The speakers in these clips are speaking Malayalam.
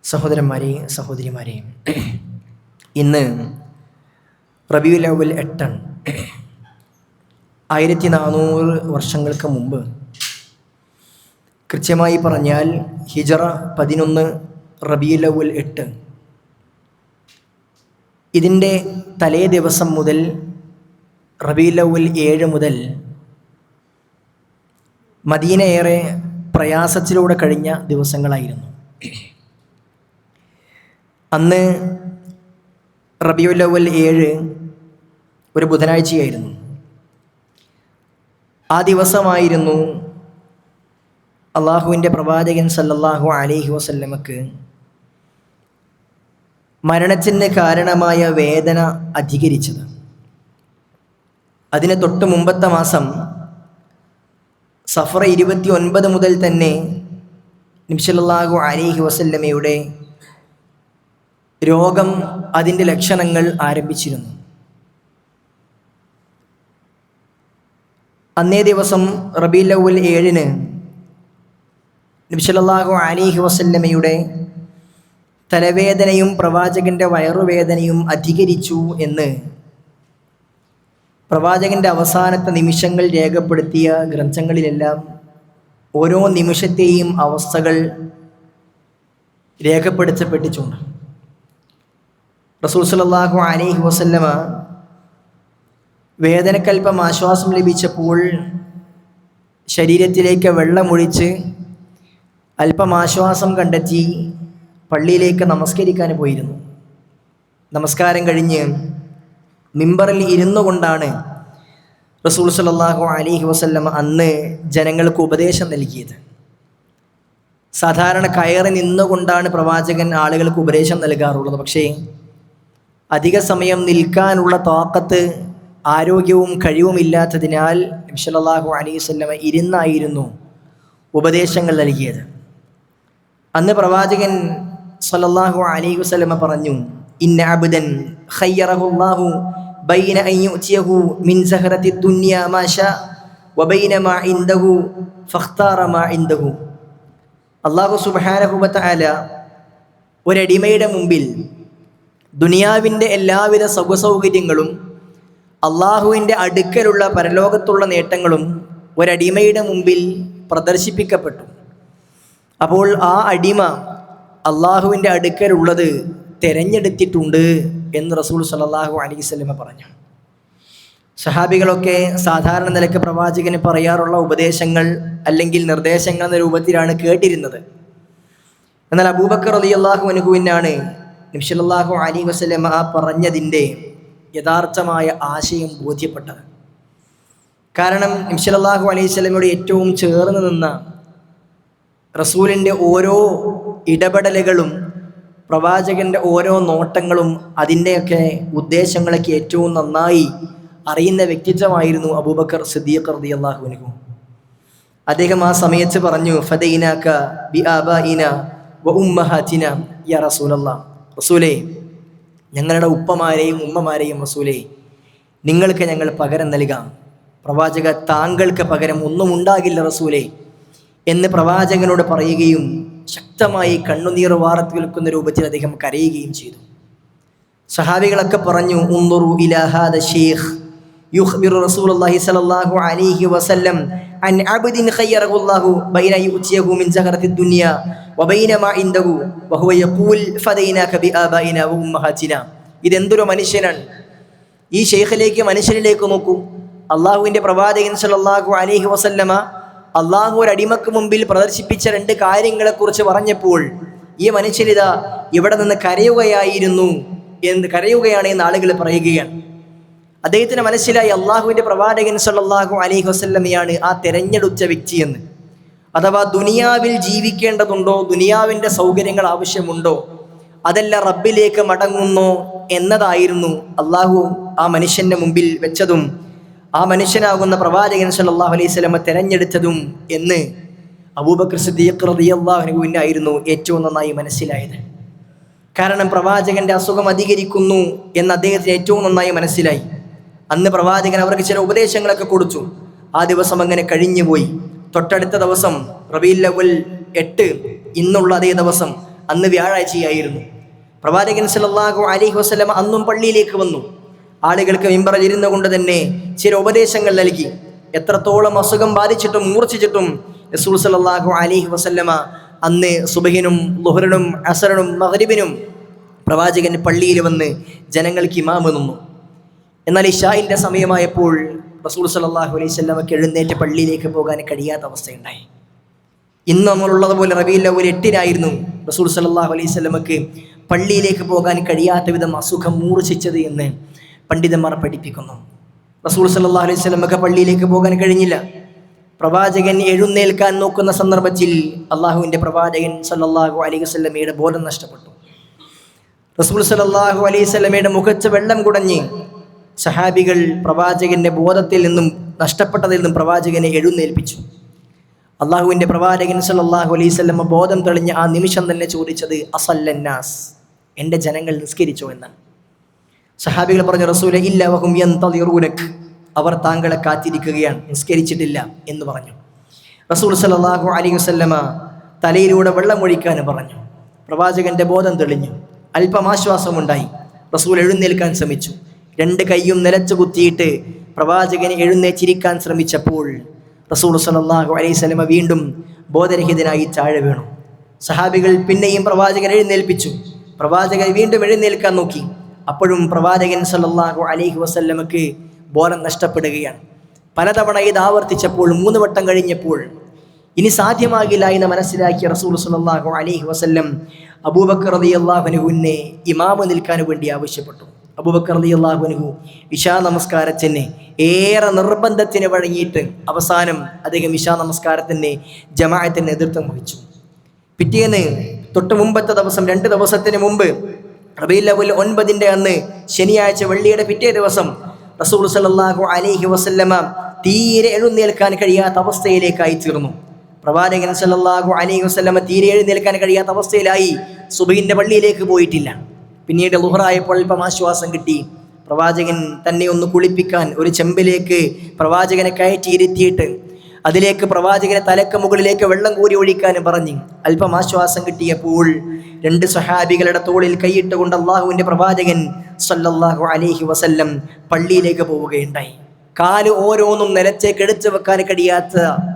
സഹോദരന്മാരെ സഹോദരിമാരെ, ഇന്ന് റബീഉൽ അവ്വൽ 8 1400 വർഷങ്ങൾക്ക് മുമ്പ്, കൃത്യമായി പറഞ്ഞാൽ ഹിജറ 11 റബീഉൽ അവ്വൽ 8, ഇതിൻ്റെ തലേ ദിവസം മുതൽ റബീഉൽ അവ്വൽ 7 മുതൽ മദീന ഏറെ പ്രയാസത്തിലൂടെ കഴിഞ്ഞ ദിവസങ്ങളായിരുന്നു. അന്ന് റബീഉൽ അവ്വൽ 7 ഒരു ബുധനാഴ്ചയായിരുന്നു. ആ ദിവസമായിരുന്നു അള്ളാഹുവിൻ്റെ പ്രവാചകൻ സല്ലല്ലാഹു അലൈഹി വസല്ലമക്ക് മരണത്തിന് കാരണമായ വേദന അധികരിച്ചത്. അതിന് തൊട്ട് മുമ്പത്തെ മാസം സഫർ 29 മുതൽ തന്നെ നബി സല്ലല്ലാഹു അലൈഹി വസല്ലമയുടെ രോഗം, അതിൻ്റെ ലക്ഷണങ്ങൾ ആരംഭിച്ചിരുന്നു. അന്നേ ദിവസം റബീഉൽ അവ്വൽ 7 നബി സല്ലല്ലാഹു അലൈഹി വസല്ലമയുടെ തലവേദനയും പ്രവാചകൻ്റെ വയറുവേദനയും അധികരിച്ചു എന്ന് പ്രവാചകൻ്റെ അവസാനത്തെ നിമിഷങ്ങൾ രേഖപ്പെടുത്തിയ ഗ്രന്ഥങ്ങളിലെല്ലാം ഓരോ നിമിഷത്തെയും അവസ്ഥകൾ രേഖപ്പെടുത്തപ്പെട്ടിട്ടുണ്ട്. റസൂൽ സല്ലല്ലാഹു അലൈഹി വസല്ലമ വേദനക്കൽപ്പം ആശ്വാസം ലഭിച്ചപ്പോൾ ശരീരത്തിലേക്ക് വെള്ളമൊഴിച്ച് അല്പം ആശ്വാസം കണ്ടെത്തി പള്ളിയിലേക്ക് നമസ്കരിക്കാൻ പോയിരുന്നു. നമസ്കാരം കഴിഞ്ഞ് മിമ്പറിൽ ഇരുന്നു കൊണ്ടാണ് റസൂൽ സല്ലല്ലാഹു അലൈഹി വസല്ലമ അന്ന് ജനങ്ങൾക്ക് ഉപദേശം നൽകിയത്. സാധാരണ കയറി നിന്നുകൊണ്ടാണ് പ്രവാചകൻ ആളുകൾക്ക് ഉപദേശം നൽകാറുള്ളത്. പക്ഷേ അധിക സമയം നിൽക്കാനുള്ള താക്കത്ത്, ആരോഗ്യവും കഴിവുമില്ലാത്തതിനാൽ നബി സല്ലല്ലാഹു അലൈഹി വസല്ലമ ഇരുന്നായിരുന്നു ഉപദേശങ്ങൾ നൽകിയത്. അന്ന് പ്രവാചകൻ സല്ലല്ലാഹു അലൈഹി വസല്ലമ പറഞ്ഞു, ഇന്ന അബ്ദൻ ഖയ്യറഹുല്ലാഹു ബൈന അൻ യുഅതിയഹു മിൻ സഹറത്തി ദുനിയ മാ ശാ വബൈന മാ ഇൻദഹു ഫഖ്താറ മാ ഇൻദഹു. അല്ലാഹു സുബ്ഹാനഹു വ തആല ഒരടിമയുടെ മുമ്പിൽ ദുനിയാവിൻ്റെ എല്ലാവിധ സുഖസൗകര്യങ്ങളും അള്ളാഹുവിൻ്റെ അടുക്കലുള്ള പരലോകത്തുള്ള നേട്ടങ്ങളും ഒരടിമയുടെ മുമ്പിൽ പ്രദർശിപ്പിക്കപ്പെട്ടു. അപ്പോൾ ആ അടിമ അള്ളാഹുവിൻ്റെ അടുക്കലുള്ളത് തിരഞ്ഞെടുത്തിട്ടുണ്ട് എന്ന് റസൂൽ സല്ലല്ലാഹു അലൈഹി വസല്ലമ പറഞ്ഞു. സഹാബികളൊക്കെ സാധാരണ നിലയ്ക്ക് പ്രവാചകന് പറയാറുള്ള ഉപദേശങ്ങൾ അല്ലെങ്കിൽ നിർദ്ദേശങ്ങൾ എന്ന രൂപത്തിലാണ് കേട്ടിരുന്നത്. എന്നാൽ അബൂബക്കർ റളിയല്ലാഹു അൻഹുവിനാണ് നബി സല്ലല്ലാഹു അലൈഹി വസല്ലമ ആ പറഞ്ഞതിൻ്റെ യഥാർത്ഥമായ ആശയം ബോധ്യപ്പെട്ടത്. കാരണം നബി സല്ലല്ലാഹു അലൈഹി വസല്ലമയോട് ഏറ്റവും ചേർന്ന് നിന്ന റസൂലിൻ്റെ ഓരോ ഇടപെടലുകളും, പ്രവാചകൻ്റെ ഓരോ നോട്ടങ്ങളും, അതിൻ്റെയൊക്കെ ഉദ്ദേശങ്ങളൊക്കെ ഏറ്റവും നന്നായി അറിയുന്ന വ്യക്തിത്വമായിരുന്നു അബൂബക്കർ സിദ്ദീഖ് റളിയല്ലാഹു അൻഹു. അദ്ദേഹം ആ സമയത്ത് പറഞ്ഞു, ഫദൈനാക ബിആബാഇന വ ഉമ്മഹാതിന യാ റസൂലല്ലാഹ്. റസൂലേ, ഞങ്ങളുടെ ഉപ്പമാരെയും ഉമ്മമാരെയും റസൂലേ, നിങ്ങൾക്ക് ഞങ്ങൾ പകരം നൽകാം. പ്രവാചക, താങ്കൾക്ക് പകരം ഒന്നും ഉണ്ടാകില്ല റസൂലേ എന്ന് പ്രവാചകനോട് പറയുകയും ശക്തമായി കണ്ണുനീർ വാർത്ത് കേൾക്കുന്ന രൂപത്തിൽ അദ്ദേഹം കരയുകയും ചെയ്തു. സഹാബികളൊക്കെ പറഞ്ഞു, ഉൻദുറു ഇലാ ഹാദ ശൈഖ് യുഖ്ബിറു റസൂലുള്ളാഹി സ്വല്ലല്ലാഹു അലൈഹി വസല്ലം അൻ അബ്ദിൻ ഖയ്യറഹുല്ലാഹു ബൈന യുഅതിയഹു മിൻ സഹറത്തി ദുനിയ വബൈന മാ ഇൻദഹു വഹുവ യഖൂൽ ഫദൈനാക ബിആബാഇന വ ഉമ്മഹാതിന. ഇതെന്തൊരു മനുഷ്യനാണ്! ഈ ശൈഖിലേക്ക്, മനുഷ്യനിലേക്ക് നോക്കൂ. അള്ളാഹുവിൻ്റെ പ്രവാചകൻ സല്ലല്ലാഹു അലൈഹി വസല്ലമ അള്ളാഹു ഒരു അടിമക്ക് മുമ്പിൽ പ്രദർശിപ്പിച്ച 2 കാര്യങ്ങളെക്കുറിച്ച് പറഞ്ഞപ്പോൾ ഈ മനുഷ്യനിതാ ഇവിടെ നിന്ന് കരയുകയാണ് എന്ന് ആളുകൾ പറയുകയാണ്. അദ്ദേഹത്തിന് മനസ്സിലായി അള്ളാഹുവിൻ്റെ പ്രവാചകൻ സല്ലല്ലാഹു അലൈഹി വസല്ലമയാണ് ആ തെരഞ്ഞെടുത്ത വ്യക്തിയെന്ന്. അഥവാ ദുനിയാവിൽ ജീവിക്കേണ്ടതുണ്ടോ, ദുനിയാവിൻ്റെ സൗകര്യങ്ങൾ ആവശ്യമുണ്ടോ, അതല്ല റബ്ബിലേക്ക് മടങ്ങുന്നോ എന്നതായിരുന്നു അള്ളാഹു ആ മനുഷ്യൻ്റെ മുമ്പിൽ വെച്ചതും ആ മനുഷ്യനാകുന്ന പ്രവാചകൻ സല്ലല്ലാഹു അലൈഹി വസല്ലമ തിരഞ്ഞെടുത്തതും എന്ന് അബൂബക്കർ സിദ്ദീഖ് റളിയല്ലാഹു അൻഹുവിനായിരുന്നു ഏറ്റവും നന്നായി മനസ്സിലായത്. കാരണം പ്രവാചകൻ്റെ അസുഖം അധികരിക്കുന്നു എന്ന് അദ്ദേഹത്തിന് ഏറ്റവും നന്നായി മനസ്സിലായി. അന്ന് പ്രവാചകൻ അവർക്ക് ചില ഉപദേശങ്ങളൊക്കെ കൊടുത്തു. ആ ദിവസം അങ്ങനെ കഴിഞ്ഞുപോയി. തൊട്ടടുത്ത ദിവസം റബീഉൽ അവ്വൽ 8, ഇന്നുള്ള അതേ ദിവസം അന്ന് വ്യാഴാഴ്ചയായിരുന്നു. പ്രവാചകൻ സല്ലല്ലാഹു അലൈഹി വസല്ലം അന്നും പള്ളിയിലേക്ക് വന്നു. ആളുകൾക്ക് മിമ്പറിൽ ഇരുന്നു കൊണ്ട് തന്നെ ചില ഉപദേശങ്ങൾ നൽകി. എത്രത്തോളം അസുഖം ബാധിച്ചിട്ടും മൂർച്ഛിച്ചിട്ടും റസൂൽ സല്ലല്ലാഹു അലൈഹി വസല്ലമ അന്ന് സുബഹിനും ളുഹറിനും അസറിനും മഗ്രിബിനും പ്രവാചകൻ പള്ളിയിൽ വന്ന് ജനങ്ങൾക്ക് ഇമാമ് നിന്നു. എന്നാൽ ഇശാഇന്റെ സമയമായപ്പോൾ റസൂൽ സല്ലല്ലാഹു അലൈഹി വസല്ലമക്ക് എഴുന്നേറ്റ് പള്ളിയിലേക്ക് പോകാൻ കഴിയാത്ത അവസ്ഥയുണ്ടായി. ഇന്ന് നമ്മളുള്ളതുപോലെ റബീഉൽ അവ്വൽ 8-നായിരുന്നു റസൂൽ സല്ലല്ലാഹു അലൈഹി വസല്ലമക്ക് പള്ളിയിലേക്ക് പോകാൻ കഴിയാത്ത വിധം അസുഖം മൂർച്ഛിച്ചത് എന്ന് പണ്ഡിതന്മാർ പഠിപ്പിക്കുന്നു. റസൂൽ സല്ലല്ലാഹു അലൈഹി വസല്ലമക്ക് പള്ളിയിലേക്ക് പോകാൻ കഴിഞ്ഞില്ല. പ്രവാചകൻ എഴുന്നേൽക്കാൻ നോക്കുന്ന സന്ദർഭത്തിൽ അള്ളാഹുവിൻ്റെ പ്രവാചകൻ സല്ലല്ലാഹു അലൈഹി വസല്ലമയുടെ ബോധം നഷ്ടപ്പെട്ടു. റസൂൽ സല്ലല്ലാഹു അലൈഹി വസല്ലമയുടെ മുഖത്ത് വെള്ളം കുടഞ്ഞ് സഹാബികൾ പ്രവാചകന്റെ ബോധത്തിൽ നിന്നും നഷ്ടപ്പെട്ടതിൽ നിന്നും പ്രവാചകനെ എഴുന്നേൽപ്പിച്ചു. അള്ളാഹുവിൻ്റെ പ്രവാചകൻ സല്ലല്ലാഹു അലൈഹി വസല്ലമ ബോധം തെളിഞ്ഞ ആ നിമിഷം തന്നെ ചോദിച്ചത് അസല്ലന്നാസ്, എൻ്റെ ജനങ്ങൾ നിസ്കരിച്ചോ എന്നാണ്. സഹാബികൾ പറഞ്ഞു, റസൂലെ ഇല്ല വഹും യന്തളിറൂനക്, അവർ താങ്കളെ കാത്തിരിക്കുകയാണ്, നിസ്കരിച്ചിട്ടില്ല എന്ന് പറഞ്ഞു. റസൂൽ സല്ലല്ലാഹു അലൈഹി വസല്ലമ തലയിലൂടെ വെള്ളം ഒഴിക്കാൻ പറഞ്ഞു. പ്രവാചകന്റെ ബോധം തെളിഞ്ഞു, അല്പം ആശ്വാസമുണ്ടായി. റസൂൽ എഴുന്നേൽക്കാൻ ശ്രമിച്ചു. 2 കൈയും നിലച്ചു കുത്തിയിട്ട് പ്രവാചകൻ എഴുന്നേച്ചിരിക്കാൻ ശ്രമിച്ചപ്പോൾ റസൂൽ സല്ലല്ലാഹു അലൈഹി വസല്ലമ വീണ്ടും ബോധരഹിതനായി താഴെ വീണു. സഹാബികൾ പിന്നെയും പ്രവാചകൻ എഴുന്നേൽപ്പിച്ചു. പ്രവാചകൻ വീണ്ടും എഴുന്നേൽക്കാൻ നോക്കി. അപ്പോഴും പ്രവാചകൻ സല്ലല്ലാഹു അലൈഹി വസല്ലമക്ക് ബോധം നഷ്ടപ്പെടുകയാണ്. പലതവണ ഇത് ആവർത്തിച്ചപ്പോൾ 3 വട്ടം കഴിഞ്ഞപ്പോൾ ഇനി സാധ്യമാകില്ല എന്ന് മനസ്സിലാക്കിയ റസൂൽ സല്ലല്ലാഹു അലൈഹി വസല്ലം അബൂബക്കർ റളിയല്ലാഹു അൻഹുവിനെ ഇമാമ് നിൽക്കാൻ വേണ്ടി ആവശ്യപ്പെട്ടു. അബൂബക്കർ റളിയല്ലാഹു അൻഹു ഇശാ നമസ്കാരത്തിന് ഏറെ നിർബന്ധത്തിന് വഴങ്ങിയിട്ട് അവസാനം അദ്ദേഹം ഇശാ നമസ്കാരത്തിന് ജമാഅത്തിന് നേതൃത്വം വഹിച്ചു. പിറ്റേന്ന് തൊട്ട് മുമ്പത്തെ ദിവസം 2 ദിവസത്തിന് മുമ്പ് റബീഉൽ അവ്വൽ 9 അന്ന് ശനിയാഴ്ച വെള്ളിയുടെ പിറ്റേ ദിവസം റസൂൽ സല്ലല്ലാഹു അലൈഹി വസല്ലമ തീരെ എഴുന്നേൽക്കാൻ കഴിയാത്ത അവസ്ഥയിലേക്കായി തീർന്നു. പ്രവാചകൻ സല്ലല്ലാഹു അലൈഹി വസല്ലമ തീരെ എഴുന്നേൽക്കാൻ കഴിയാത്ത അവസ്ഥയിലായി. സുബഹിന്റെ പള്ളിയിലേക്ക് പോയിട്ടില്ല. പിന്നീട് ളുഹറായപ്പോൾ അല്പം ആശ്വാസം കിട്ടി. പ്രവാചകൻ തന്നെ ഒന്ന് കുളിപ്പിക്കാൻ ഒരു ചെമ്പിലേക്ക് പ്രവാചകനെ കയറ്റിയിരുത്തിയിട്ട് അതിലേക്ക് പ്രവാചകനെ തലക്ക് മുകളിലേക്ക് വെള്ളം കോരി ഒഴിക്കാനും പറഞ്ഞ് അല്പം ആശ്വാസം കിട്ടിയപ്പോൾ 2 സ്വഹാബികളുടെ തോളിൽ കൈയിട്ടുകൊണ്ട് അള്ളാഹുവിൻ്റെ പ്രവാചകൻ സല്ലല്ലാഹു അലൈഹി വസല്ലം പള്ളിയിലേക്ക് പോവുകയുണ്ടായി. കാല് ഓരോന്നും നിലത്തേക്ക് എടുത്തു വെക്കാൻ കഴിയാത്ത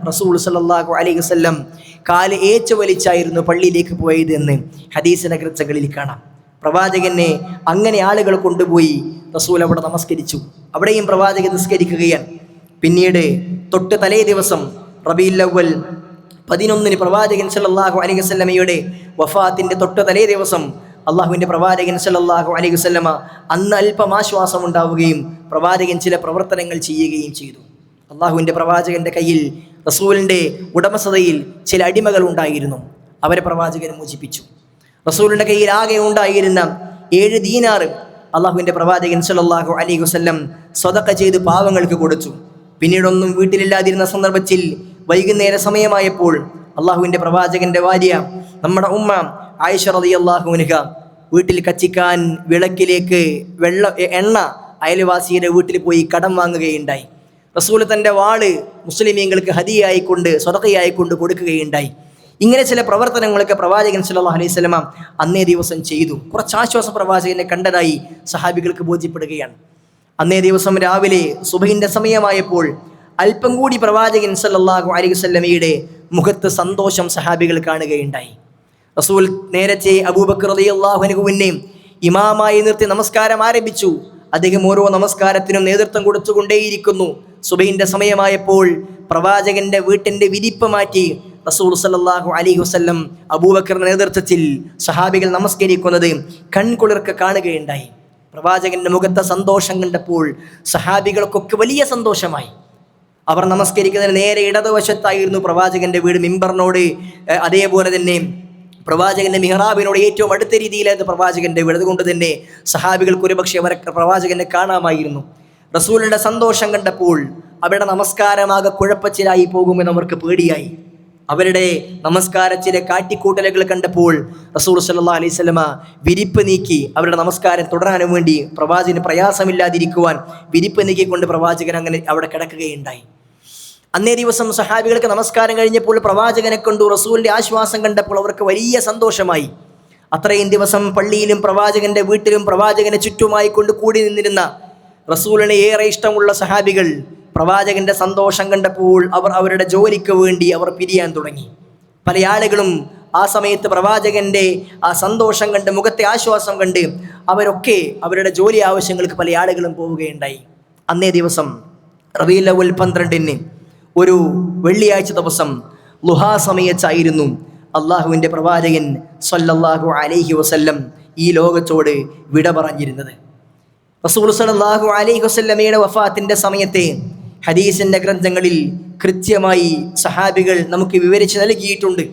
റസൂൽ സല്ലല്ലാഹു അലൈഹി വസല്ലം കാല് ഏച്ചു വലിച്ചായിരുന്നു പള്ളിയിലേക്ക് പോയത് എന്ന് ഹദീസിന്റെ ഗ്രന്ഥങ്ങളിൽ കാണാം. പ്രവാചകനെ അങ്ങനെ ആളുകൾ കൊണ്ടുപോയി റസൂൽ അവിടെ നമസ്കരിച്ചു. അവിടെയും പ്രവാചകൻ നിസ്കരിക്കുകയാണ്. പിന്നീട് തൊട്ട് തലേ ദിവസം റബീഉൽ അവ്വൽ 11 പ്രവാചകൻ സല്ലല്ലാഹു അലൈഹി വസല്ലമയുടെ വഫാത്തിന്റെ തൊട്ട് തലേ ദിവസം അള്ളാഹുവിൻ്റെ പ്രവാചകൻ സല്ലല്ലാഹു അലൈഹി വസല്ലമ അന്ന് അല്പം ആശ്വാസം ഉണ്ടാവുകയും പ്രവാചകൻ ചില പ്രവർത്തനങ്ങൾ ചെയ്യുകയും ചെയ്തു. അള്ളാഹുവിൻ്റെ പ്രവാചകന്റെ കയ്യിൽ റസൂലിൻ്റെ ഉടമസ്ഥതയിൽ ചില അടിമകൾ ഉണ്ടായിരുന്നു. അവരെ പ്രവാചകൻ മോചിപ്പിച്ചു. റസൂലിൻ്റെ കയ്യിൽ ആകെ ഉണ്ടായിരുന്ന 7 ദീനാർ അള്ളാഹുവിൻ്റെ പ്രവാചകൻ സല്ലല്ലാഹു അലൈഹി വസല്ലം സ്വതക്ക ചെയ്ത് പാവങ്ങൾക്ക് കൊടുത്തു. പിന്നീടൊന്നും വീട്ടിലില്ലാതിരുന്ന സന്ദർഭത്തിൽ വൈകുന്നേര സമയമായപ്പോൾ അള്ളാഹുവിൻ്റെ പ്രവാചകന്റെ ഭാര്യ നമ്മുടെ ഉമ്മ ആയിഷ റളിയല്ലാഹു അൻഹ വീട്ടിൽ കച്ചിക്കാൻ വിളക്കിലേക്ക് എണ്ണ അയൽവാസിയുടെ വീട്ടിൽ പോയി കടം വാങ്ങുകയുണ്ടായി. റസൂൽ തൻ്റെ വാള് മുസ്ലിമീങ്ങൾക്ക് ഹദിയായിക്കൊണ്ട് സ്വതക്കയായിക്കൊണ്ട് കൊടുക്കുകയുണ്ടായി. ഇങ്ങനെ ചില പ്രവർത്തനങ്ങളൊക്കെ പ്രവാചകൻ സല്ലല്ലാഹു അലൈഹി വസല്ലമ അന്നേ ദിവസം ചെയ്തു. കുറച്ച് ആശ്വാസ പ്രവാചകനെ കണ്ടതായി സഹാബികൾക്ക് ബോധ്യപ്പെടുകയാണ്. അന്നേ ദിവസം രാവിലെ സുബഹിന്റെ സമയമായപ്പോൾ അല്പം കൂടി പ്രവാചകൻ സല്ലല്ലാഹു അലൈഹി വസല്ലമയുടെ മുഖത്ത് സന്തോഷം സഹാബികൾ കാണുകയുണ്ടായി. റസൂൽ നേരത്തെ അബൂബക്കർ റളിയല്ലാഹു അൻഹുവിനെ ഇമാമായി നിർത്തി നമസ്കാരം ആരംഭിച്ചു. അദ്ദേഹം ഓരോ നമസ്കാരത്തിനും നേതൃത്വം കൊടുത്തുകൊണ്ടേയിരിക്കുന്നു. സുബഹിന്റെ സമയമായപ്പോൾ പ്രവാചകന്റെ വീട്ടിന്റെ വിരിപ്പ് മാറ്റി റസൂൽ സല്ലല്ലാഹു അലൈഹി വസല്ലം അബൂബക്കറിന്റെ നേതൃത്വത്തിൽ സഹാബികൾ നമസ്കരിക്കുന്നത് കൺകുളിർക്കെ കാണുകയുണ്ടായി. പ്രവാചകന്റെ മുഖത്തെ സന്തോഷം കണ്ടപ്പോൾ സഹാബികൾക്കൊക്കെ വലിയ സന്തോഷമായി. അവർ നമസ്കരിക്കുന്നതിന് നേരെ ഇടതുവശത്തായിരുന്നു പ്രവാചകന്റെ വീട്. മിമ്പറിനോട് അതേപോലെ തന്നെ പ്രവാചകന്റെ മിഹ്റാബിനോട് ഏറ്റവും അടുത്ത രീതിയിലായിരുന്നു പ്രവാചകന്റെ വീട്. അതുകൊണ്ട് തന്നെ സഹാബികൾക്ക് ഒരുപക്ഷെ അവരെ പ്രവാചകനെ കാണാമായിരുന്നു. റസൂലിന്റെ സന്തോഷം കണ്ടപ്പോൾ അവരുടെ നമസ്കാരമാകെ കുഴപ്പച്ചിലായി പോകുമെന്ന് അവർക്ക് പേടിയായി. അവരുടെ നമസ്കാരത്തിലെ കാട്ടിക്കൂട്ടലുകൾ കണ്ടപ്പോൾ റസൂൽ സല്ലല്ലാഹു അലൈഹി വസല്ലമ വിരിപ്പ് നീക്കി അവരുടെ നമസ്കാരം തുടരാനും വേണ്ടി പ്രവാചകന് പ്രയാസമില്ലാതിരിക്കുവാൻ വിരിപ്പ് നീക്കിക്കൊണ്ട് പ്രവാചകൻ അങ്ങനെ അവിടെ കിടക്കുകയുണ്ടായി. അന്നേ ദിവസം സഹാബികൾക്ക് നമസ്കാരം കഴിഞ്ഞപ്പോൾ പ്രവാചകനെ കണ്ടു. റസൂലിൻ്റെ ആശ്വാസം കണ്ടപ്പോൾ അവർക്ക് വലിയ സന്തോഷമായി. അത്രയും ദിവസം പള്ളിയിലും പ്രവാചകന്റെ വീട്ടിലും പ്രവാചകനെ ചുറ്റുമായി കൊണ്ട് കൂടി നിന്നിരുന്ന റസൂലിനെ ഏറെ ഇഷ്ടമുള്ള സഹാബികൾ പ്രവാചകന്റെ സന്തോഷം കണ്ടപ്പോൾ അവരുടെ ജോലിക്ക് വേണ്ടി അവർ പിരിയാൻ തുടങ്ങി. പല ആളുകളും ആ സമയത്ത് പ്രവാചകന്റെ ആ സന്തോഷം കണ്ട്, മുഖത്തെ ആശ്വാസം കണ്ട് അവരൊക്കെ അവരുടെ ജോലി ആവശ്യങ്ങൾക്ക് പല ആളുകളും പോവുകയുണ്ടായി. അന്നേ ദിവസം റബീഉൽ അവ്വൽ 12 ഒരു വെള്ളിയാഴ്ച ദിവസം ളുഹാ സമയത്തായിരുന്നു അള്ളാഹുവിൻ്റെ പ്രവാചകൻ സ്വല്ലല്ലാഹു അലൈഹി വസല്ലം ഈ ലോകത്തോട് വിട പറഞ്ഞിരുന്നത്. റസൂൽ സ്വല്ലല്ലാഹു അലൈഹി വസല്ലമയുടെ വഫാത്തിൻ്റെ സമയത്തെ ഹദീസിൻ്റെ ഗ്രന്ഥങ്ങളിൽ കൃത്യമായി സഹാബികൾ നമുക്ക് വിവരിച്ച് നൽകിയിട്ടുണ്ട്.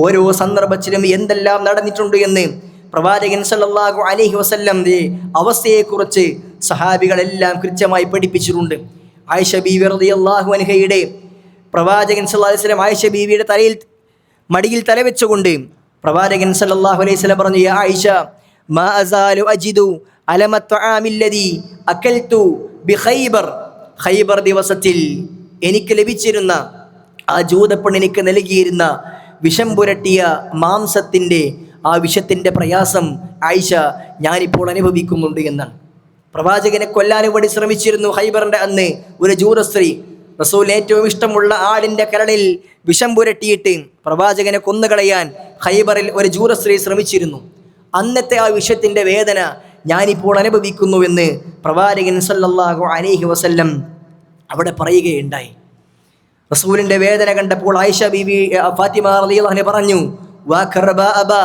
ഓരോ സന്ദർഭത്തിലും എന്തെല്ലാം നടന്നിട്ടുണ്ട് എന്ന് പ്രവാചകൻ സല്ലല്ലാഹു അലൈഹി വസല്ലമിന്റെ അവസ്ഥയെക്കുറിച്ച് സഹാബികളെല്ലാം കൃത്യമായി പഠിപ്പിച്ചിട്ടുണ്ട്. ആയിഷ ബീവി റളിയല്ലാഹു അൻഹയുടെ പ്രവാചകൻ സല്ലല്ലാഹു അലൈഹി വസല്ലം ആയിഷ ബീവിയുടെ മടിയിൽ തലവെച്ചുകൊണ്ട് പ്രവാചകൻ സല്ലല്ലാഹു അലൈഹി വസല്ലം പറഞ്ഞു, യാ ആയിഷ മാ അസാലു അജിദു അലമ തആമില്ലദി അകൽതു ബിഖൈബർ. ഖൈബർ ദിവസത്തിൽ എനിക്ക് ലഭിച്ചിരുന്ന ആ ജൂതപ്പെണ്ണ് എനിക്ക് നൽകിയിരുന്ന വിഷം പുരട്ടിയ മാംസത്തിൻ്റെ ആ വിഷത്തിൻ്റെ പ്രയാസം ആയിഷ ഞാനിപ്പോൾ അനുഭവിക്കുന്നുണ്ട് എന്നാണ്. പ്രവാചകനെ കൊല്ലാനും വേണ്ടി ശ്രമിച്ചിരുന്നു ഖൈബറിൻ്റെ അന്ന് ഒരു ജൂത സ്ത്രീ. റസൂൽ ഏറ്റവും ഇഷ്ടമുള്ള ആടിൻ്റെ കരളിൽ വിഷം പുരട്ടിയിട്ട് പ്രവാചകനെ കൊന്നുകളയാൻ ഖൈബറിൽ ഒരു ജൂത സ്ത്രീ ശ്രമിച്ചിരുന്നു. അന്നത്തെ ആ വിഷത്തിൻ്റെ വേദന ഞാനിപ്പോൾ അനുഭവിക്കുന്നുവെന്ന് പ്രവാചകൻ സല്ലല്ലാഹു അലൈഹി വസല്ലം അവിടെ പറയുകയുണ്ടായി. റസൂലിൻ്റെ വേദന കണ്ടപ്പോൾ ആയിഷ ബീവി ഫാത്തിമ റളിയല്ലാഹു അൻഹ പറഞ്ഞു, വാ കർബാ അബാ,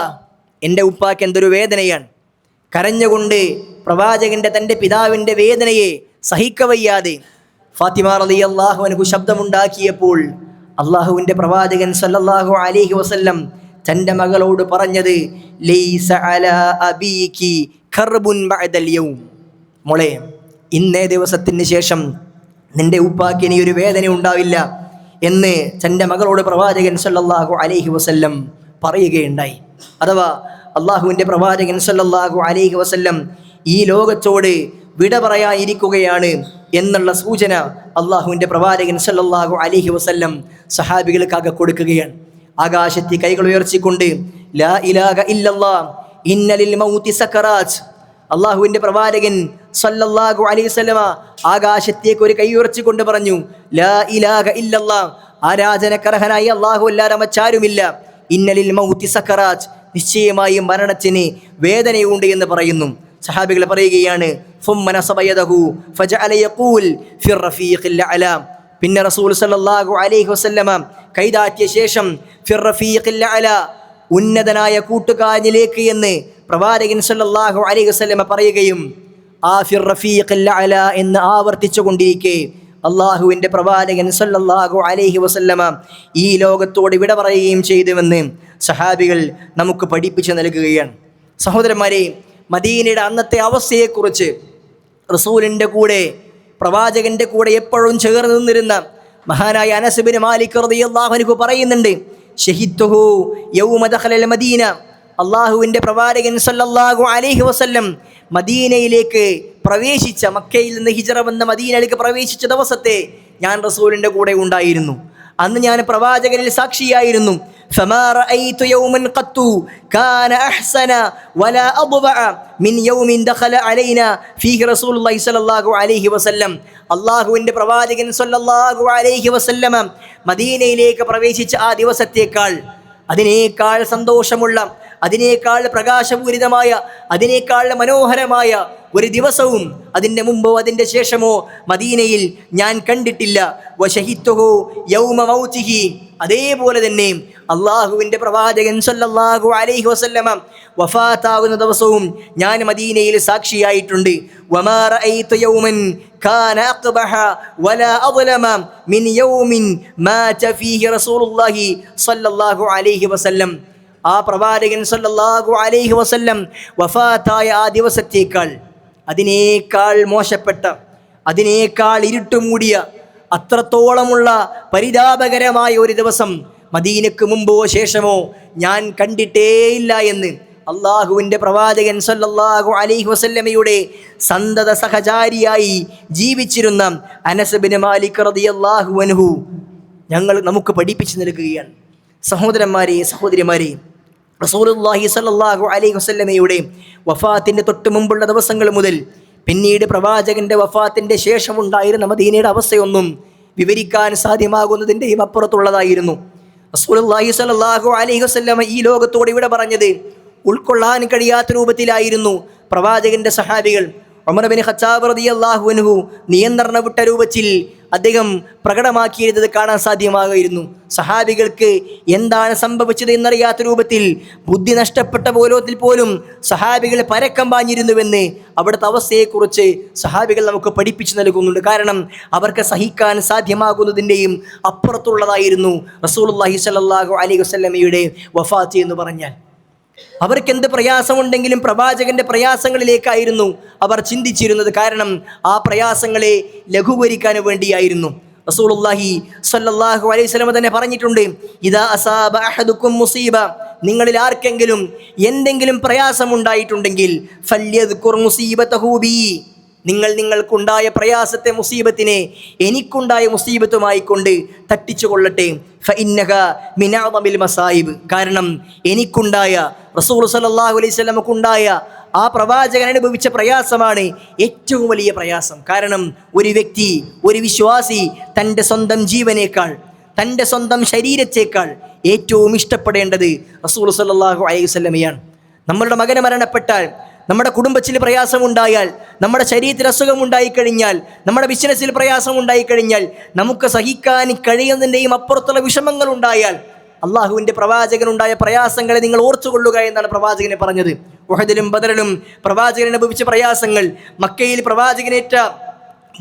എൻ്റെ ഉപ്പാക്ക് എന്തൊരു വേദനയാണ്. കരഞ്ഞുകൊണ്ട് പ്രവാചകൻ്റെ തൻ്റെ പിതാവിൻ്റെ വേദനയെ സഹിക്കവയ്യാതെ ഫാത്തിമ റളിയല്ലാഹു അൻഹു ശബ്ദമുണ്ടാക്കിയപ്പോൾ അള്ളാഹുവിൻ്റെ പ്രവാചകൻ സല്ലല്ലാഹു അലൈഹി വസല്ലം തൻ്റെ മകളോട് പറഞ്ഞത്, ലൈസ അലാ അബീകി കർബുൻ ബഅദൽ യൗം. മോളെ, ഇന്നേ ദിവസത്തിന് ശേഷം നിന്റെ ഉപ്പാക്ക് ഇനി ഒരു വേദന ഉണ്ടാവില്ല എന്ന് തൻ്റെ മകളോട് പ്രവാചകൻ സല്ലല്ലാഹു അലൈഹി വസല്ലം പറയുകയുണ്ടായി. അഥവാ അള്ളാഹുവിൻ്റെ പ്രവാചകൻ സല്ലല്ലാഹു അലൈഹി വസല്ലം ഈ ലോകത്തോട് വിട പറയാനിരിക്കുകയാണ് എന്നുള്ള സൂചന അള്ളാഹുവിൻ്റെ പ്രവാചകൻ സല്ലല്ലാഹു അലൈഹി വസല്ലം സഹാബികൾക്കാകെ കൊടുക്കുകയാണ്. ആകാശത്തെ കൈകൾ ഉയർത്തിക്കൊണ്ട് ലാ ഇലാഹ ഇല്ലല്ലാഹ് ഇന്ന ലിൽ മൗതി സക്കറാത്ത്. അള്ളാഹുവിൻ്റെ പ്രവാചകൻ സല്ലല്ലാഹു അലൈഹി വസല്ലമ ആകാശത്തേക്ക് ഒരു കൈ ഉയർത്തിക്കൊണ്ട് പറഞ്ഞു, ലാ ഇലാഹ ഇല്ലല്ലാഹ്, ആരാധനക്കർഹനായി അള്ളാഹു അല്ലാതെ മറ്റാരുമില്ല. ഇന്ന ലിൽ മൗതി സക്കറാത്ത്, നിശ്ചയമായും മരണത്തിന് വേദനയുണ്ട് എന്ന് പറയുന്നു. സഹാബികൾ പറയുകയാണ്, പിന്നെ റസൂൽ സല്ലല്ലാഹു അലൈഹി വസല്ലമ കൈതാറ്റിയ ശേഷം ഉന്നതനായ കൂട്ടുകാരനിലേക്ക് എന്ന് പ്രവാചകൻ സല്ലല്ലാഹു അലൈഹി വസല്ലമ പറയുകയും ആ ഫിർ റഫീഖിൽ അഅല എന്ന് ആവർത്തിച്ചു കൊണ്ടിരിക്കെ അള്ളാഹുവിൻ്റെ പ്രവാചകൻ സല്ലല്ലാഹു അലൈഹി വസല്ലമ ഈ ലോകത്തോട് വിട പറയുകയും ചെയ്തുവെന്ന് സഹാബികൾ നമുക്ക് പഠിപ്പിച്ചു നൽകുകയാണ്. സഹോദരന്മാരെ, മദീനയുടെ അന്നത്തെ അവസ്ഥയെക്കുറിച്ച് റസൂലിൻ്റെ കൂടെ പ്രവാചകൻ്റെ കൂടെ എപ്പോഴും ചേർന്ന് നിന്നിരുന്ന മഹാനായ അനസ് ബിൻ മാലിക് റളിയല്ലാഹു അൻഹു പറയുന്നുണ്ട്, ഷഹിദ്തുഹു യൗമ ദഖലൽ മദീന. അള്ളാഹുവിൻ്റെ പ്രവാചകൻ സല്ലല്ലാഹു അലൈഹി വസല്ലം മദീനയിലേക്ക് പ്രവേശിച്ച, മക്കയിൽ നിന്ന് ഹിജ്റ വന്ന മദീനയിലേക്ക് പ്രവേശിച്ച ദിവസത്തെ ഞാൻ റസൂലിൻ്റെ കൂടെ ഉണ്ടായിരുന്നു. അന്ന് ഞാൻ പ്രവാചകനിൽ സാക്ഷിയായിരുന്നു. فما رأيت يوما قط كان أحسن ولا أضبع من يوم دخل علينا فيه رسول الله صلى الله عليه وسلم. അള്ളാഹുവിൻ്റെ പ്രവാചകൻ സല്ലല്ലാഹു അലൈഹി വസല്ലമ മദീനയിലേക്ക് പ്രവേശിച്ച ആ ദിവസത്തേക്കാൾ, അതിനേക്കാൾ സന്തോഷമുള്ള, അതിനേക്കാൾ പ്രകാശപൂരിതമായ, അതിനേക്കാൾ മനോഹരമായ ഒരു ദിവസവും അതിൻ്റെ മുമ്പോ അതിൻ്റെ ശേഷമോ മദീനയിൽ ഞാൻ കണ്ടിട്ടില്ല. വശഹിത്തുഹു യൗമ മൗതിഹി. അതേപോലെ തന്നെ അള്ളാഹുവിൻ്റെ പ്രവാചകൻ സല്ലല്ലാഹു അലൈഹി വസല്ലമ വഫാത്താകുന്ന ദിവസവും ഞാൻ മദീനയിൽ സാക്ഷിയായിട്ടുണ്ട്. വമാ റഅയ്തു യൗമൻ കാന അഖ്ബഹ വലാ അദ്ലമ മിൻ യൗമിൻ മാത ഫീഹി റസൂലുള്ളാഹി സല്ലല്ലാഹു അലൈഹി വസല്ലം. ആ പ്രവാചകൻ സല്ലല്ലാഹു അലൈഹി വസല്ലം വഫാത്തായ ആ ദിവസത്തേക്കാൾ, അതിനേക്കാൾ മോശപ്പെട്ട, അതിനേക്കാൾ ഇരുട്ടുമൂടിയ, അത്രത്തോളമുള്ള പരിതാപകരമായ ഒരു ദിവസം മദീനക്ക് മുമ്പോ ശേഷമോ ഞാൻ കണ്ടിട്ടേയില്ല എന്ന് അള്ളാഹുവിൻ്റെ പ്രവാചകൻ സല്ലല്ലാഹു അലൈഹി വസല്ലമയുടെ സന്തത സഹചാരിയായി ജീവിച്ചിരുന്ന അനസ് ബിൻ മാലിക് റളിയല്ലാഹു അൻഹു നമുക്ക് പഠിപ്പിച്ചു നൽകുകയാണ്. സഹോദരന്മാരെ, സഹോദരിമാരെ, റസൂലുള്ളാഹി സ്വല്ലല്ലാഹു അലൈഹി വസല്ലമയുടെ വഫാത്തിൻ്റെ തൊട്ട് മുമ്പുള്ള ദിവസങ്ങൾ മുതൽ പിന്നീട് പ്രവാചകന്റെ വഫാത്തിൻ്റെ ശേഷമുണ്ടായിരുന്ന മദീനയുടെ അവസ്ഥയൊന്നും വിവരിക്കാൻ സാധ്യമാകുന്നതിൻ്റെയും അപ്പുറത്തുള്ളതായിരുന്നു. റസൂലുള്ളാഹി സ്വല്ലല്ലാഹു അലൈഹി വസല്ലമ ഈ ലോകത്തോട് ഇവിടെ പറഞ്ഞത് ഉൾക്കൊള്ളാൻ കഴിയാത്ത രൂപത്തിലായിരുന്നു പ്രവാചകന്റെ സഹാബികൾ. ഉമർ ബിൻ ഖത്താബ് റളിയല്ലാഹു അൻഹു നിയന്ത്രണ വിട്ട രൂപത്തിൽ അദ്ദേഹം പ്രകടമാക്കിയിരുന്നത് കാണാൻ സാധ്യമാകുമായിരുന്നു. സഹാബികൾക്ക് എന്താണ് സംഭവിച്ചത് എന്നറിയാത്ത രൂപത്തിൽ ബുദ്ധി നഷ്ടപ്പെട്ട പോലോത്തിൽ പോലും സഹാബികൾ പരക്കം പാഞ്ഞിരുന്നുവെന്ന് അവിടുത്തെ അവസ്ഥയെക്കുറിച്ച് സഹാബികൾ നമുക്ക് പഠിപ്പിച്ചു നൽകുന്നുണ്ട്. കാരണം അവർക്ക് സഹിക്കാൻ സാധ്യമാകുന്നതിൻ്റെയും അപ്പുറത്തുള്ളതായിരുന്നു റസൂലുള്ളാഹി സ്വല്ലല്ലാഹു അലൈഹി വസല്ലമയുടെ വഫാത്ത് എന്ന് പറഞ്ഞാൽ. അവർക്ക് എന്ത് പ്രയാസമുണ്ടെങ്കിലും പ്രവാചകന്റെ പ്രയാസങ്ങളിലേക്കായിരുന്നു അവർ ചിന്തിച്ചിരുന്നത്. കാരണം ആ പ്രയാസങ്ങളെ ലഘൂകരിക്കാൻ വേണ്ടിയായിരുന്നു. റസൂലുള്ളാഹി സ്വല്ലല്ലാഹു അലൈഹി വസല്ലം തന്നെ പറഞ്ഞിട്ടുണ്ട്, ഇദാ അസാബ അഹദുക്കും മുസീബ, നിങ്ങളിൽ ആർക്കെങ്കിലും എന്തെങ്കിലും പ്രയാസമുണ്ടായിട്ടുണ്ടെങ്കിൽ ഫല്യദ്കുർ മുസീബതഹു ബി, നിങ്ങൾക്കുണ്ടായ പ്രയാസത്തെ, മുസീബത്തിനെ എനിക്കുണ്ടായ മുസീബത്തുമായി കൊണ്ട് തട്ടിച്ചു കൊള്ളട്ടെ. ഫഇന്നക മിൻ അഅ്ളമിൽ മസായിബ്, കാരണം എനിക്കുണ്ടായ, റസൂൽ സല്ലല്ലാഹു അലൈഹി വസല്ലമക്കുണ്ടായ ആ പ്രവാചകൻ അനുഭവിച്ച പ്രയാസമാണ് ഏറ്റവും വലിയ പ്രയാസം. കാരണം ഒരു വ്യക്തി, ഒരു വിശ്വാസി തൻ്റെ സ്വന്തം ജീവനേക്കാൾ, തൻ്റെ സ്വന്തം ശരീരത്തേക്കാൾ ഏറ്റവും ഇഷ്ടപ്പെടേണ്ടത് റസൂൽ സല്ലല്ലാഹു അലൈഹി വസല്ലമയാണ്. നമ്മളുടെ മകന് മരണപ്പെട്ടാൽ, നമ്മുടെ കുടുംബത്തിൽ പ്രയാസമുണ്ടായാൽ, നമ്മുടെ ശരീരത്തിൽ അസുഖമുണ്ടായിക്കഴിഞ്ഞാൽ, നമ്മുടെ ബിസിനസ്സിൽ പ്രയാസമുണ്ടായിക്കഴിഞ്ഞാൽ, നമുക്ക് സഹിക്കാൻ കഴിയുന്നതിൻ്റെയും അപ്പുറത്തുള്ള വിഷമങ്ങൾ ഉണ്ടായാൽ, അള്ളാഹുവിൻ്റെ പ്രവാചകനുണ്ടായ പ്രയാസങ്ങളെ നിങ്ങൾ ഓർത്തുകൊള്ളുക എന്നാണ് പ്രവാചകനെ പറഞ്ഞത്. ഉഹദിലും ബദറിലും പ്രവാചകൻ അനുഭവിച്ച പ്രയാസങ്ങൾ, മക്കയിൽ പ്രവാചകനേറ്റ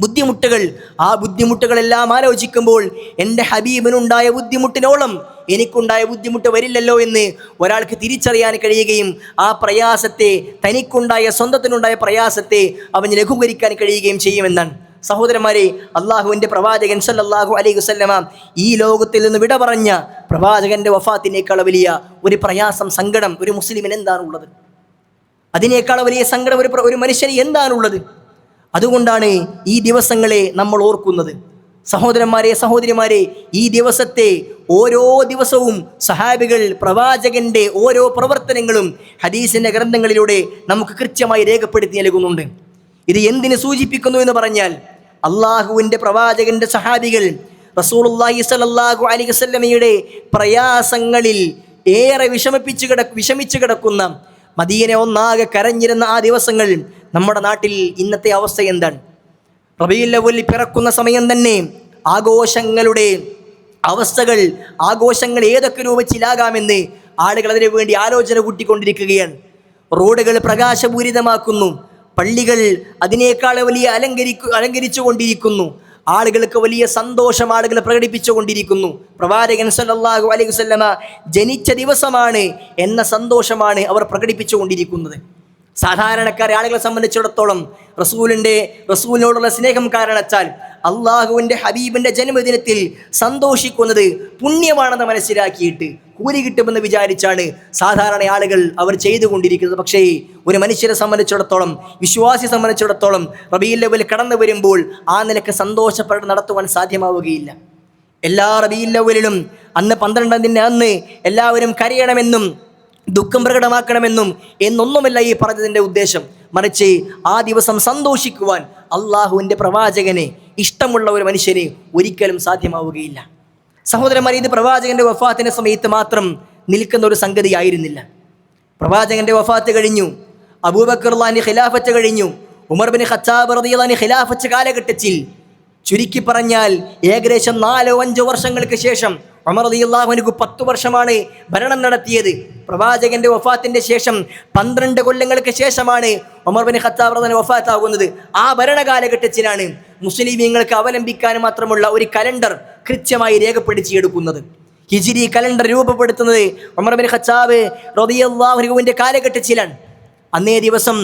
ബുദ്ധിമുട്ടുകൾ, ആ ബുദ്ധിമുട്ടുകളെല്ലാം ആലോചിക്കുമ്പോൾ എൻ്റെ ഹബീബിനുണ്ടായ ബുദ്ധിമുട്ടിനോളം എനിക്കുണ്ടായ ബുദ്ധിമുട്ട് വരില്ലല്ലോ എന്ന് ഒരാൾക്ക് തിരിച്ചറിയാൻ കഴിയുകയും ആ പ്രയാസത്തെ, തനിക്കുണ്ടായ സ്വന്തത്തിനുണ്ടായ പ്രയാസത്തെ അവന് ലഘൂകരിക്കാൻ കഴിയുകയും ചെയ്യുമെന്നാണ്. സഹോദരന്മാരെ, അള്ളാഹുവിൻ്റെ പ്രവാചകൻ സല്ലല്ലാഹു അലൈഹി വസല്ലമ ഈ ലോകത്തിൽ നിന്ന് വിട പറഞ്ഞ പ്രവാചകന്റെ വഫാത്തിനേക്കാൾ വലിയ ഒരു പ്രയാസം, സങ്കടം ഒരു മുസ്ലിമിന് എന്താണുള്ളത്? അതിനേക്കാൾ വലിയ സങ്കടം ഒരു മനുഷ്യന് എന്താണുള്ളത്? അതുകൊണ്ടാണ് ഈ ദിവസങ്ങളെ നമ്മൾ ഓർക്കുന്നത്. സഹോദരന്മാരെ, സഹോദരിമാരെ, ഈ ദിവസത്തെ ഓരോ ദിവസവും സഹാബികൾ പ്രവാചകന്റെ ഓരോ പ്രവർത്തനങ്ങളും ഹദീസിന്റെ ഗ്രന്ഥങ്ങളിലൂടെ നമുക്ക് കൃത്യമായി രേഖപ്പെടുത്തി നൽകുന്നുണ്ട്. ഇത് എന്തിനു സൂചിപ്പിക്കുന്നു എന്ന് പറഞ്ഞാൽ, അള്ളാഹുവിൻ്റെ പ്രവാചകന്റെ സഹാബികൾ റസൂലുള്ളാഹി സ്വല്ലല്ലാഹു അലൈഹി വസല്ലമയുടെ പ്രയാസങ്ങളിൽ ഏറെ വിഷമിച്ചു കിടക്കുന്ന, മദീന ഒന്നാകെ കരഞ്ഞിരുന്ന ആ ദിവസങ്ങൾ നമ്മുടെ നാട്ടിൽ ഇന്നത്തെ അവസ്ഥ എന്താണ്? റബീഉൽ അവ്വൽ പിറക്കുന്ന സമയം തന്നെ ആഘോഷങ്ങളുടെ അവസ്ഥകൾ, ആഘോഷങ്ങൾ ഏതൊക്കെ രൂപത്തിലാകാമെന്ന് ആളുകൾ അതിനു വേണ്ടി ആലോചന കൂട്ടിക്കൊണ്ടിരിക്കുകയാണ്. റോഡുകൾ പ്രകാശപൂരിതമാക്കുന്നു, പള്ളികൾ അതിനേക്കാൾ വലിയ അലങ്കരിച്ചു കൊണ്ടിരിക്കുന്നു, ആളുകൾക്ക് വലിയ സന്തോഷം ആളുകൾ പ്രകടിപ്പിച്ചു കൊണ്ടിരിക്കുന്നു. പ്രവാചകൻ സല്ലല്ലാഹു അലൈഹി വസല്ലമ ജനിച്ച ദിവസമാണ് എന്ന സന്തോഷമാണ് അവർ പ്രകടിപ്പിച്ചു കൊണ്ടിരിക്കുന്നത്. സാധാരണക്കാരെ ആളുകളെ സംബന്ധിച്ചിടത്തോളം റസൂലിനോടുള്ള സ്നേഹം കാരണത്താൽ അള്ളാഹുവിൻ്റെ ഹബീബിൻ്റെ ജന്മദിനത്തിൽ സന്തോഷിക്കുന്നത് പുണ്യമാണെന്ന് മനസ്സിലാക്കിയിട്ട് കൂലി കിട്ടുമെന്ന് വിചാരിച്ചാണ് സാധാരണ ആളുകൾ അവർ ചെയ്തുകൊണ്ടിരിക്കുന്നത്. പക്ഷേ ഒരു മനുഷ്യരെ സംബന്ധിച്ചിടത്തോളം, വിശ്വാസിയെ സംബന്ധിച്ചിടത്തോളം റബീഉൽ അവ്വൽ കടന്നു വരുമ്പോൾ ആ നിലക്ക് സന്തോഷപ്പെട്ട് നടത്തുവാൻ സാധ്യമാവുകയില്ല. എല്ലാ റബീഉൽ അവ്വലിലും അന്ന് 12 അന്ന് എല്ലാവരും കരയണമെന്നും ദുഃഖം പ്രകടമാക്കണമെന്നും എന്നൊന്നുമല്ല ഈ പറഞ്ഞതിൻ്റെ ഉദ്ദേശം. മറിച്ച് ആ ദിവസം സന്തോഷിക്കുവാൻ അള്ളാഹുവിൻ്റെ പ്രവാചകനെ ഇഷ്ടമുള്ള ഒരു മനുഷ്യന് ഒരിക്കലും സാധ്യമാവുകയില്ല. സഹോദരന്മാരെ, ഇത് പ്രവാചകന്റെ വഫാത്തിൻ്റെ സമയത്ത് മാത്രം നിൽക്കുന്ന ഒരു സംഗതി ആയിരുന്നില്ല. പ്രവാചകന്റെ വഫാത്ത് കഴിഞ്ഞു, അബൂബക്കർ റളിയല്ലാഹു ഖിലാഫത്ത് കഴിഞ്ഞു, ഉമർ ബിൻ ഖത്താബ് റളിയല്ലാഹു ഖിലാഫത്ത് കാലഘട്ടത്തിൽ ചുരുക്കി പറഞ്ഞാൽ ഏകദേശം 4-5 വർഷങ്ങൾക്ക് ശേഷം ഉമർ റളിയല്ലാഹു അൻഹു 10 വർഷമാണ് ഭരണം നടത്തിയത്. പ്രവാചകന്റെ വഫാത്തിന്റെ ശേഷം 12 കൊല്ലങ്ങൾക്ക് ശേഷമാണ് ഉമർ ബിൻ ഖത്താബ് റളിയല്ലാഹു വഫാത്താകുന്നത്. ആ ഭരണകാലഘട്ടത്തിലാണ് മുസ്ലിമീങ്ങൾക്ക് അവലംബിക്കാൻ മാത്രമുള്ള ഒരു കലണ്ടർ കൃത്യമായി രേഖപ്പെടുത്തിയെടുക്കുന്നത്. ഹിജ്രി കലണ്ടർ രൂപപ്പെടുത്തുന്നത് ഉമർ ബിൻ ഖത്താബ് റളിയല്ലാഹു അൻഹുവിന്റെ കാലഘട്ടത്തിലാണ്. അന്നേ ദിവസം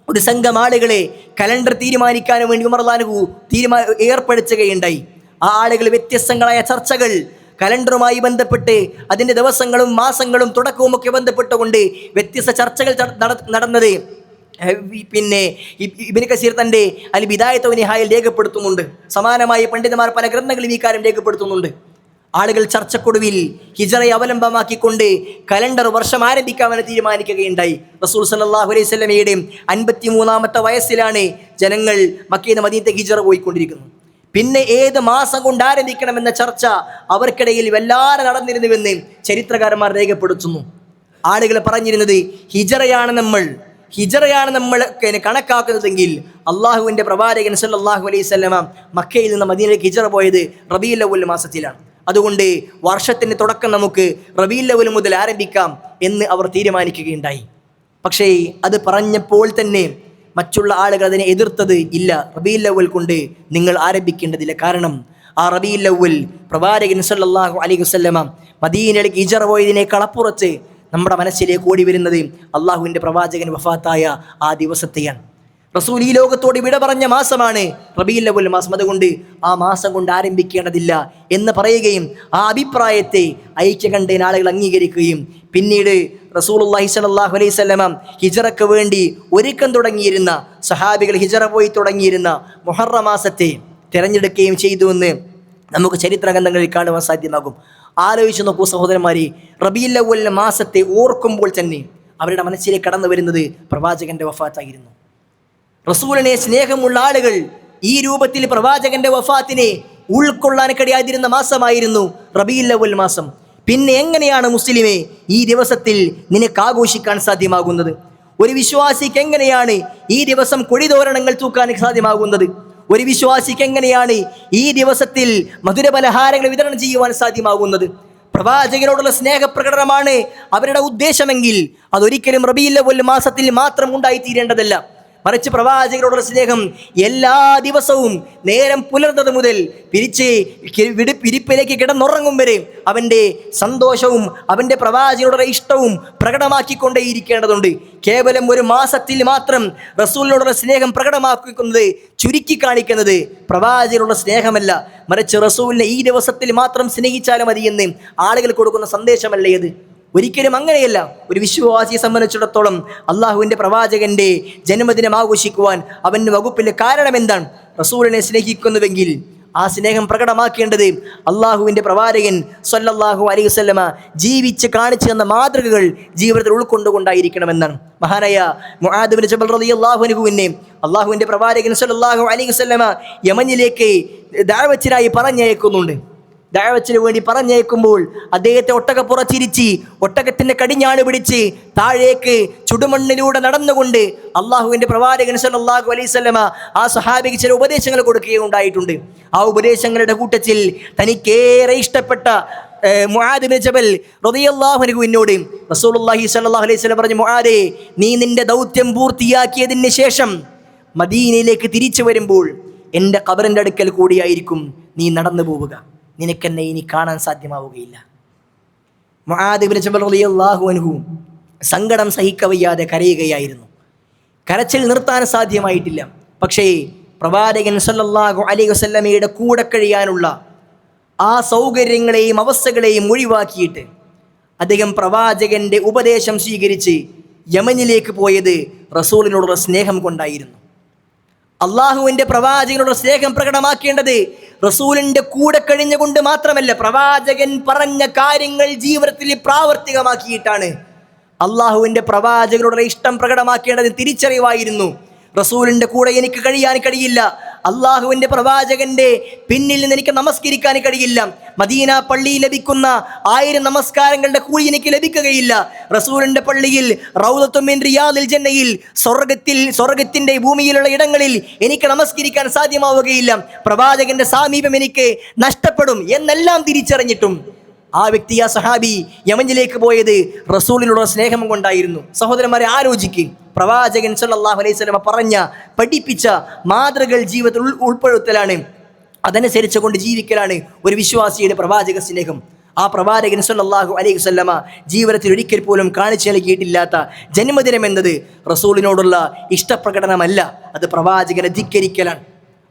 ഒരു സംഘം ആളുകളെ കലണ്ടർ തീരുമാനിക്കാൻ വേണ്ടി ഉമർ റളിയല്ലാഹു അൻഹു ഏർപ്പെടുത്തുകയുണ്ടായി. ആ ആളുകൾ വ്യത്യസ്തങ്ങളായ ചർച്ചകൾ, കലണ്ടറുമായി ബന്ധപ്പെട്ട് അതിൻ്റെ ദിവസങ്ങളും മാസങ്ങളും തുടക്കവും ഒക്കെ ബന്ധപ്പെട്ടുകൊണ്ട് വ്യത്യസ്ത ചർച്ചകൾ നടന്നത് പിന്നെ ഇബ്നു കസീർ തൻ്റെ അൽ ബിദായത്ത് വ നിഹായയിൽ രേഖപ്പെടുത്തുന്നുണ്ട്. സമാനമായി പണ്ഡിതന്മാർ പല ഗ്രന്ഥങ്ങളും ഈ കാര്യം രേഖപ്പെടുത്തുന്നുണ്ട്. ആളുകൾ ചർച്ചക്കൊടുവിൽ ഹിജറയെ അവലംബമാക്കിക്കൊണ്ട് കലണ്ടർ വർഷം ആരംഭിക്കാമെന്ന് തീരുമാനിക്കുകയുണ്ടായി. റസൂൽ സല്ലല്ലാഹു അലൈഹി വസല്ലമയുടെ 53-ാമത്തെ വയസ്സിലാണ് ജനങ്ങൾ മക്കയിൽ നിന്ന് മദീനത്തേക്ക് ഹിജറ പോയിക്കൊണ്ടിരിക്കുന്നത്. പിന്നെ ഏത് മാസം കൊണ്ട് ആരംഭിക്കണമെന്ന ചർച്ച അവർക്കിടയിൽ വല്ലാതെ നടന്നിരുന്നുവെന്ന് ചരിത്രകാരന്മാർ രേഖപ്പെടുത്തുന്നു. ആളുകൾ പറഞ്ഞിരുന്നത് ഹിജറയാണ് നമ്മൾ കണക്കാക്കുന്നതെങ്കിൽ അള്ളാഹുവിൻ്റെ പ്രവാചകൻ സല്ലല്ലാഹു അലൈഹി വസല്ലമ മക്കയിൽ നിന്ന് മദീനയിലേക്ക് ഹിജറ പോയത് റബീഉൽ അവ്വൽ മാസത്തിലാണ്. അതുകൊണ്ട് വർഷത്തിൻ്റെ തുടക്കം നമുക്ക് റബീഉൽ അവ്വൽ മുതൽ ആരംഭിക്കാം എന്ന് അവർ തീരുമാനിക്കുകയുണ്ടായി. പക്ഷേ അത് പറഞ്ഞപ്പോൾ തന്നെ മറ്റുള്ള ആളുകൾ അതിനെ എതിർത്തത് ഇല്ല, റബീഉൽ അവ്വൽ കൊണ്ട് നിങ്ങൾ ആരംഭിക്കേണ്ടതില്ല. കാരണം ആ റബീഉൽ അവ്വൽ പ്രവാചകൻ സല്ലല്ലാഹു അലൈഹി വസല്ലമ മദീനയിലേക്ക് ഹിജറ പോയതിനേക്കാൾ അപ്പുറത്ത് നമ്മുടെ മനസ്സിലേക്ക് ഓടി വരുന്നത് അള്ളാഹുവിൻ്റെ പ്രവാചകൻ വഫാത്തായ ആ ദിവസത്തെയാണ്. റസൂൽ ഈ ലോകത്തോട് വിട പറഞ്ഞ മാസമാണ് റബീഉൽ അവ്വൽ മാസം. അതുകൊണ്ട് ആ മാസം കൊണ്ട് ആരംഭിക്കേണ്ടതില്ല എന്ന് പറയുകയും ആ അഭിപ്രായത്തെ ഐക്യകണ്ഠേന ആളുകൾ അംഗീകരിക്കുകയും പിന്നീട് റസൂലുള്ളാഹി സ്വല്ലല്ലാഹു അലൈഹി വസല്ലമ ഹിജറക്ക് വേണ്ടി ഒരുക്കം തുടങ്ങിയിരുന്ന സഹാബികൾ ഹിജറ പോയി തുടങ്ങിയിരുന്ന മുഹറം മാസത്തെ തിരഞ്ഞെടുക്കുകയും ചെയ്തുവെന്ന് നമുക്ക് ചരിത്ര ഗ്രന്ഥങ്ങളിൽ കാണുവാൻ സാധ്യമാകും. ആലോചിച്ച് നോക്കൂ സഹോദരന്മാരെ, റബീഉൽ അവ്വൽ മാസത്തെ ഓർക്കുമ്പോൾ തന്നെ അവരുടെ മനസ്സിലേക്ക് കടന്നു വരുന്നത് പ്രവാചകന്റെ വഫാത്തായിരുന്നു. റസൂലിനെ സ്നേഹമുള്ള ആളുകൾ ഈ രൂപത്തിൽ പ്രവാചകന്റെ വഫാത്തിനെ ഉൾക്കൊള്ളാൻ കഴിയാതിരുന്ന മാസമായിരുന്നു റബീഉൽ അവ്വൽ മാസം. പിന്നെ എങ്ങനെയാണ് മുസ്ലിമെ ഈ ദിവസത്തിൽ നിനക്ക് ആഘോഷിക്കാൻ സാധ്യമാകുന്നത്? ഒരു വിശ്വാസിക്ക് എങ്ങനെയാണ് ഈ ദിവസം കൊടിതോരണങ്ങൾ തൂക്കാൻ സാധ്യമാകുന്നത്? ഒരു വിശ്വാസിക്ക് എങ്ങനെയാണ് ഈ ദിവസത്തിൽ മധുരപലഹാരങ്ങൾ വിതരണം ചെയ്യുവാൻ സാധ്യമാകുന്നത്? പ്രവാചകനോടുള്ള സ്നേഹപ്രകടനമാണ് അവരുടെ ഉദ്ദേശമെങ്കിൽ അതൊരിക്കലും റബീഉൽ അവ്വൽ മാസത്തിൽ മാത്രം ഉണ്ടായിത്തീരേണ്ടതല്ല. മറിച്ച് പ്രവാചകരോടുള്ള സ്നേഹം എല്ലാ ദിവസവും നേരം പുലർന്നത് മുതൽ പിരിപ്പിലേക്ക് കിടന്നുറങ്ങും വരെ അവൻ്റെ സന്തോഷവും അവൻ്റെ പ്രവാചകനോടുള്ള ഇഷ്ടവും പ്രകടമാക്കിക്കൊണ്ടേയിരിക്കേണ്ടതുണ്ട്. കേവലം ഒരു മാസത്തിൽ മാത്രം റസൂലിനോടുള്ള സ്നേഹം പ്രകടമാക്കുന്നത് ചുരുക്കി കാണിക്കുന്നത് പ്രവാചകനുള്ള സ്നേഹമല്ല, മറിച്ച് റസൂലിനെ ഈ ദിവസത്തിൽ മാത്രം സ്നേഹിച്ചാലും മതി എന്ന് ആളുകൾ കൊടുക്കുന്ന സന്ദേശമല്ലേ അത്? ഒരിക്കലും അങ്ങനെയല്ല. ഒരു വിശ്വാസിയെ സംബന്ധിച്ചിടത്തോളം അള്ളാഹുവിൻ്റെ പ്രവാചകന്റെ ജന്മദിനം ആഘോഷിക്കുവാൻ അവൻ്റെ വകുപ്പിൻ്റെ കാരണം എന്താണ്? റസൂലിനെ സ്നേഹിക്കുന്നുവെങ്കിൽ ആ സ്നേഹം പ്രകടമാക്കേണ്ടത് അള്ളാഹുവിൻ്റെ പ്രവാചകൻ സ്വല്ലല്ലാഹു അലൈഹി വസല്ലമ ജീവിച്ച് കാണിച്ചു തന്ന മാതൃകകൾ ജീവിതത്തിൽ ഉൾക്കൊണ്ടുകൊണ്ടായിരിക്കണമെന്നാണ്. മഹാനായ മുആദ് ഇബ്നു ജബൽ റളിയല്ലാഹു അൻഹുവിനെ അള്ളാഹുവിൻ്റെ പ്രവാചകൻ സ്വല്ലല്ലാഹു അലൈഹി വസല്ലമ യമനിലേക്ക് ദഅവത്തിനായി പറഞ്ഞയക്കുന്നുണ്ട്. ദഅവത്തിന് വേണ്ടി പറഞ്ഞയക്കുമ്പോൾ അദ്ദേഹത്തെ ഒട്ടകപ്പുറത്തിരിച്ച് ഒട്ടകത്തിൻ്റെ കടിഞ്ഞാണ് പിടിച്ച് താഴേക്ക് ചുടുമണ്ണിലൂടെ നടന്നുകൊണ്ട് അള്ളാഹുവിൻ്റെ പ്രവാചകൻ സല്ലല്ലാഹു അലൈഹി വസല്ലമ ആ സ്വഹാബിക്ക് ചില ഉപദേശങ്ങൾ കൊടുക്കുകയുണ്ടായിട്ടുണ്ട്. ആ ഉപദേശങ്ങളുടെ കൂട്ടത്തിൽ തനിക്കേറെ ഇഷ്ടപ്പെട്ട മുആദ് ഇബ്നു ജബൽ റളിയല്ലാഹു അൻഹുവിനോട് റസൂലുള്ളാഹി സ്വല്ലല്ലാഹു അലൈഹി വസല്ലം പറഞ്ഞു, മുആദേ, നീ നിന്റെ ദൗത്യം പൂർത്തിയാക്കിയതിന് ശേഷം മദീനയിലേക്ക് തിരിച്ചു വരുമ്പോൾ എൻ്റെ ഖബറിൻ്റെ അടുക്കൽ കൂടിയായിരിക്കും നീ നടന്നു പോവുക, നിനക്കെന്നെ ഇനി കാണാൻ സാധ്യമാവുകയില്ല. മുആദ് ഇബ്നു ജബൽ റളിയല്ലാഹു അൻഹു സങ്കടം സഹിക്കവയ്യാതെ കരയുകയായിരുന്നു. കരച്ചിൽ നിർത്താൻ സാധ്യമായിട്ടില്ല. പക്ഷേ പ്രവാചകൻ സല്ലല്ലാഹു അലൈഹി വസല്ലമയുടെ കൂടെ കഴിയാനുള്ള ആ സൗകര്യങ്ങളെയും അവസ്ഥകളെയും ഒഴിവാക്കിയിട്ട് അദ്ദേഹം പ്രവാചകന്റെ ഉപദേശം സ്വീകരിച്ച് യമനിലേക്ക് പോയത് റസൂലിനോടുള്ള സ്നേഹം കൊണ്ടായിരുന്നു. അള്ളാഹുവിൻ്റെ പ്രവാചകനോട് സ്നേഹം പ്രകടമാക്കേണ്ടത് റസൂലിൻ്റെ കൂടെ കഴിഞ്ഞുകൊണ്ട് മാത്രമല്ല, പ്രവാചകൻ പറഞ്ഞ കാര്യങ്ങൾ ജീവിതത്തിൽ പ്രാവർത്തികമാക്കിയിട്ടാണ്. അള്ളാഹുവിൻ്റെ പ്രവാചകനോടുള്ള ഇഷ്ടം പ്രകടമാക്കേണ്ടത് തിരിച്ചറിവായിരുന്നു. റസൂലിൻ്റെ കൂടെ എനിക്ക് കഴിയാൻ കഴിയില്ല, അള്ളാഹുവിൻ്റെ പ്രവാചകന്റെ പിന്നിൽ നിന്ന് എനിക്ക് നമസ്കരിക്കാൻ കഴിയില്ല, മദീന പള്ളിയിൽ ലഭിക്കുന്ന 1000 നമസ്കാരങ്ങളുടെ കൂലി എനിക്ക് ലഭിക്കുകയില്ല, റസൂലിൻ്റെ പള്ളിയിൽ റൗദത്തും മിൻ റിയാദിൽ ജന്നയിൽ സ്വർഗത്തിൻ്റെ ഭൂമിയിലുള്ള ഇടങ്ങളിൽ എനിക്ക് നമസ്കരിക്കാൻ സാധ്യമാവുകയില്ല, പ്രവാചകന്റെ സാമീപ്യം എനിക്ക് നഷ്ടപ്പെടും എന്നെല്ലാം തിരിച്ചറിഞ്ഞിട്ടും ആ വ്യക്തി, ആ സഹാബി യമനിലേക്ക് പോയത് റസൂലിനുള്ള സ്നേഹം കൊണ്ടായിരുന്നു. സഹോദരന്മാരെ, ആലോചിക്ക്. പ്രവാചകൻ സല്ലല്ലാഹു അലൈഹി വസല്ലം പഠിപ്പിച്ച മാതൃകകൾ ജീവിതത്തിൽ ഉൾപ്പെടുത്തലാണ്, അതനുസരിച്ച് കൊണ്ട് ജീവിക്കലാണ് ഒരു വിശ്വാസിയുടെ പ്രവാചക സ്നേഹം. ആ പ്രവാചകൻ സല്ലല്ലാഹു അലൈഹി വസല്ലം ജീവിതത്തിൽ ഒരിക്കൽ പോലും കാണിച്ചു നൽകിയിട്ടില്ലാത്ത ജന്മദിനം എന്നത് റസൂലിനോടുള്ള ഇഷ്ടപ്രകടനമല്ല, അത് പ്രവാചകനെ ധിക്കരിക്കലാണ്.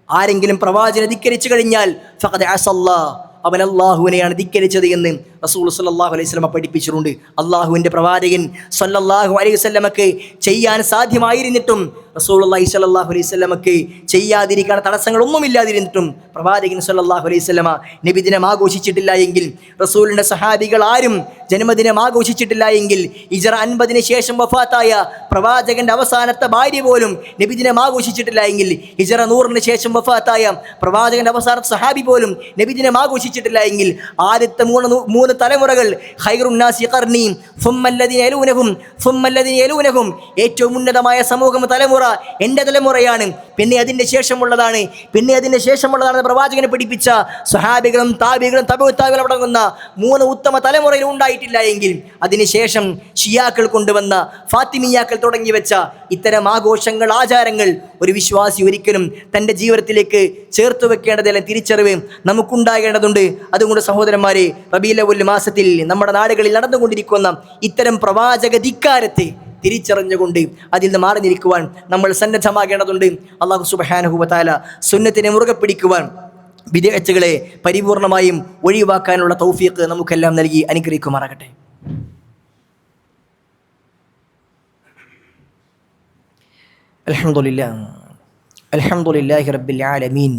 ആരെങ്കിലും പ്രവാചകനെ ധിക്കരിച്ചു കഴിഞ്ഞാൽ ഫഖദ് അസല്ലാഹ്, അവൻ അല്ലാഹുവിനെയാണ് ധിക്കരിച്ചത് എന്ന് റസൂൽ സല്ലല്ലാഹു അലൈഹി വസല്ലമ പഠിപ്പിച്ചിട്ടുണ്ട്. അള്ളാഹുവിൻ്റെ പ്രവാചകൻ സല്ലല്ലാഹു അലൈഹി വസല്ലമക്ക് ചെയ്യാൻ സാധ്യമായിരുന്നിട്ടും റസൂലുള്ളാഹി സ്വല്ലല്ലാഹു അലൈഹി വസല്ലമക്ക് ചെയ്യാതിരിക്കാൻ തടസ്സങ്ങളൊന്നുമില്ലാതിരുന്നിട്ടും പ്രവാചകൻ സല്ലല്ലാഹു അലൈഹി വസല്ലമ നബിദിനം ആഘോഷിച്ചിട്ടില്ല എങ്കിൽ, റസൂലിൻ്റെ സഹാബികൾ ആരും ജന്മദിനം ആഘോഷിച്ചിട്ടില്ല എങ്കിൽ, ഹിജ്റ 50 ശേഷം വഫാത്തായ പ്രവാചകന്റെ അവസാനത്തെ ഭാര്യ പോലും നബിദിനം ആഘോഷിച്ചിട്ടില്ല എങ്കിൽ, ഹിജ്റ 100 ശേഷം വഫാത്തായ പ്രവാചകന്റെ അവസാനത്തെ സഹാബി പോലും നബിദിനം ആഘോഷിച്ചിട്ടില്ല എങ്കിൽ, ആദ്യത്തെ മൂന്ന് തലമുറകൾ ഖൈറുന്നാസി ഖർനി സുമ്മല്ലദീന യലൂനഹും സുമ്മല്ലദീന യലൂനഹും, ഏറ്റവും ഉന്നതമായ സമൂഹം തലമുറ എൻ്റെ തലമുറയാണ്, പിന്നെ അതിൻ്റെ ശേഷമുള്ളതാണ്, പിന്നെ അതിൻ്റെ ശേഷമുള്ളതാണ് പ്രവാചകനെ പഠിപ്പിച്ച സ്വഹാബികളും താബികളും തബഉ താബികളും അടങ്ങുന്ന 3 ഉത്തമ തലമുറയിൽ ഉണ്ടായിട്ടില്ല എങ്കിൽ, അതിനുശേഷം ഷിയാക്കൾ കൊണ്ടുവന്ന ഫാത്തിമിയാക്കൾ തുടങ്ങി വെച്ച ഇത്തരം ആഘോഷങ്ങൾ, ആചാരങ്ങൾ ഒരു വിശ്വാസി ഒരിക്കലും തൻ്റെ ജീവിതത്തിലേക്ക് ചേർത്ത് വെക്കേണ്ടതെല്ലാം തിരിച്ചറിവ് നമുക്കുണ്ടാകേണ്ടതുണ്ട്. അതുകൊണ്ട് സഹോദരന്മാരെ, റബീഉൽ അവ്വൽ മാസത്തിൽ നമ്മുടെ നാടുകളിൽ നടന്നുകൊണ്ടിരിക്കുന്ന ഇത്തരം പ്രവാചക ധിക്കാരത്തെ തിരിച്ചറിഞ്ഞുകൊണ്ട് അതിൽ നിന്ന് മാറി നിൽക്കുവാൻ നമ്മൾ സന്നദ്ധമാകേണ്ടതുണ്ട്. അല്ലാഹു സുബ്ഹാനഹു വ തആല സുന്നത്തിനെ മുറുകെ പിടിക്കുവാൻ, ബിദ്അത്തുകളെ പരിപൂർണമായും ഒഴിവാക്കാനുള്ള തൗഫീഖ് നമുക്കെല്ലാം നൽകി അനുഗ്രഹിക്കുമാറാകട്ടെ. അൽഹംദുലില്ലാഹി റബ്ബിൽ ആലമീൻ.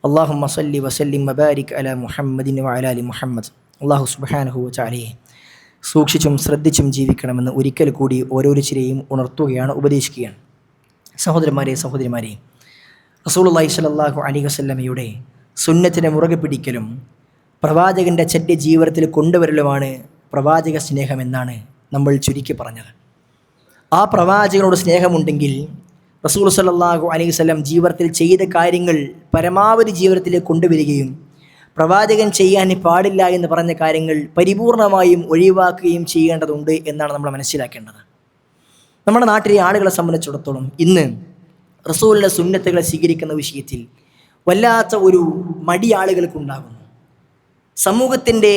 അല്ലാഹുമ്മ സല്ലി വസല്ലിം വബാരിക് അലാ മുഹമ്മദിൻ വഅലാ ആലി മുഹമ്മദ്. അല്ലാഹു സുബ്ഹാനഹു വ തആലയെ സൂക്ഷിച്ചും ശ്രദ്ധിച്ചും ജീവിക്കണമെന്ന് ഒരിക്കൽ കൂടി ഓരോരുത്തരെയും ഉണർത്തുകയാണ്, ഉപദേശിക്കുകയാണ്. സഹോദരന്മാരെ, സഹോദരിമാരെ, റസൂലുള്ളാഹി സ്വല്ലല്ലാഹു അലൈഹി വസല്ലമയുടെ സുന്നത്തിനെ മുറുകെ പിടിക്കലും പ്രവാചകൻ്റെ ചര്യ ജീവിതത്തിൽ കൊണ്ടുവരലുമാണ് പ്രവാചക സ്നേഹമെന്നാണ് നമ്മൾ ചുരുക്കി പറഞ്ഞത്. ആ പ്രവാചകനോട് സ്നേഹമുണ്ടെങ്കിൽ റസൂൽ സ്വല്ലല്ലാഹു അലൈഹി വസല്ലം ജീവിതത്തിൽ ചെയ്ത കാര്യങ്ങൾ പരമാവധി ജീവിതത്തിലേക്ക് കൊണ്ടുവരികയും പ്രവാചകൻ ചെയ്യാൻ പാടില്ല എന്ന് പറഞ്ഞ കാര്യങ്ങൾ പരിപൂർണമായും ഒഴിവാക്കുകയും ചെയ്യേണ്ടതുണ്ട് എന്നാണ് നമ്മൾ മനസ്സിലാക്കേണ്ടത്. നമ്മുടെ നാട്ടിലെ ആളുകളെ സംബന്ധിച്ചിടത്തോളം ഇന്ന് റസൂലിൻ്റെ സുന്നത്തുകളെ സ്വീകരിക്കുന്ന വിഷയത്തിൽ വല്ലാത്ത ഒരു മടി ആളുകൾക്കുണ്ടാകുന്നു. സമൂഹത്തിൻ്റെ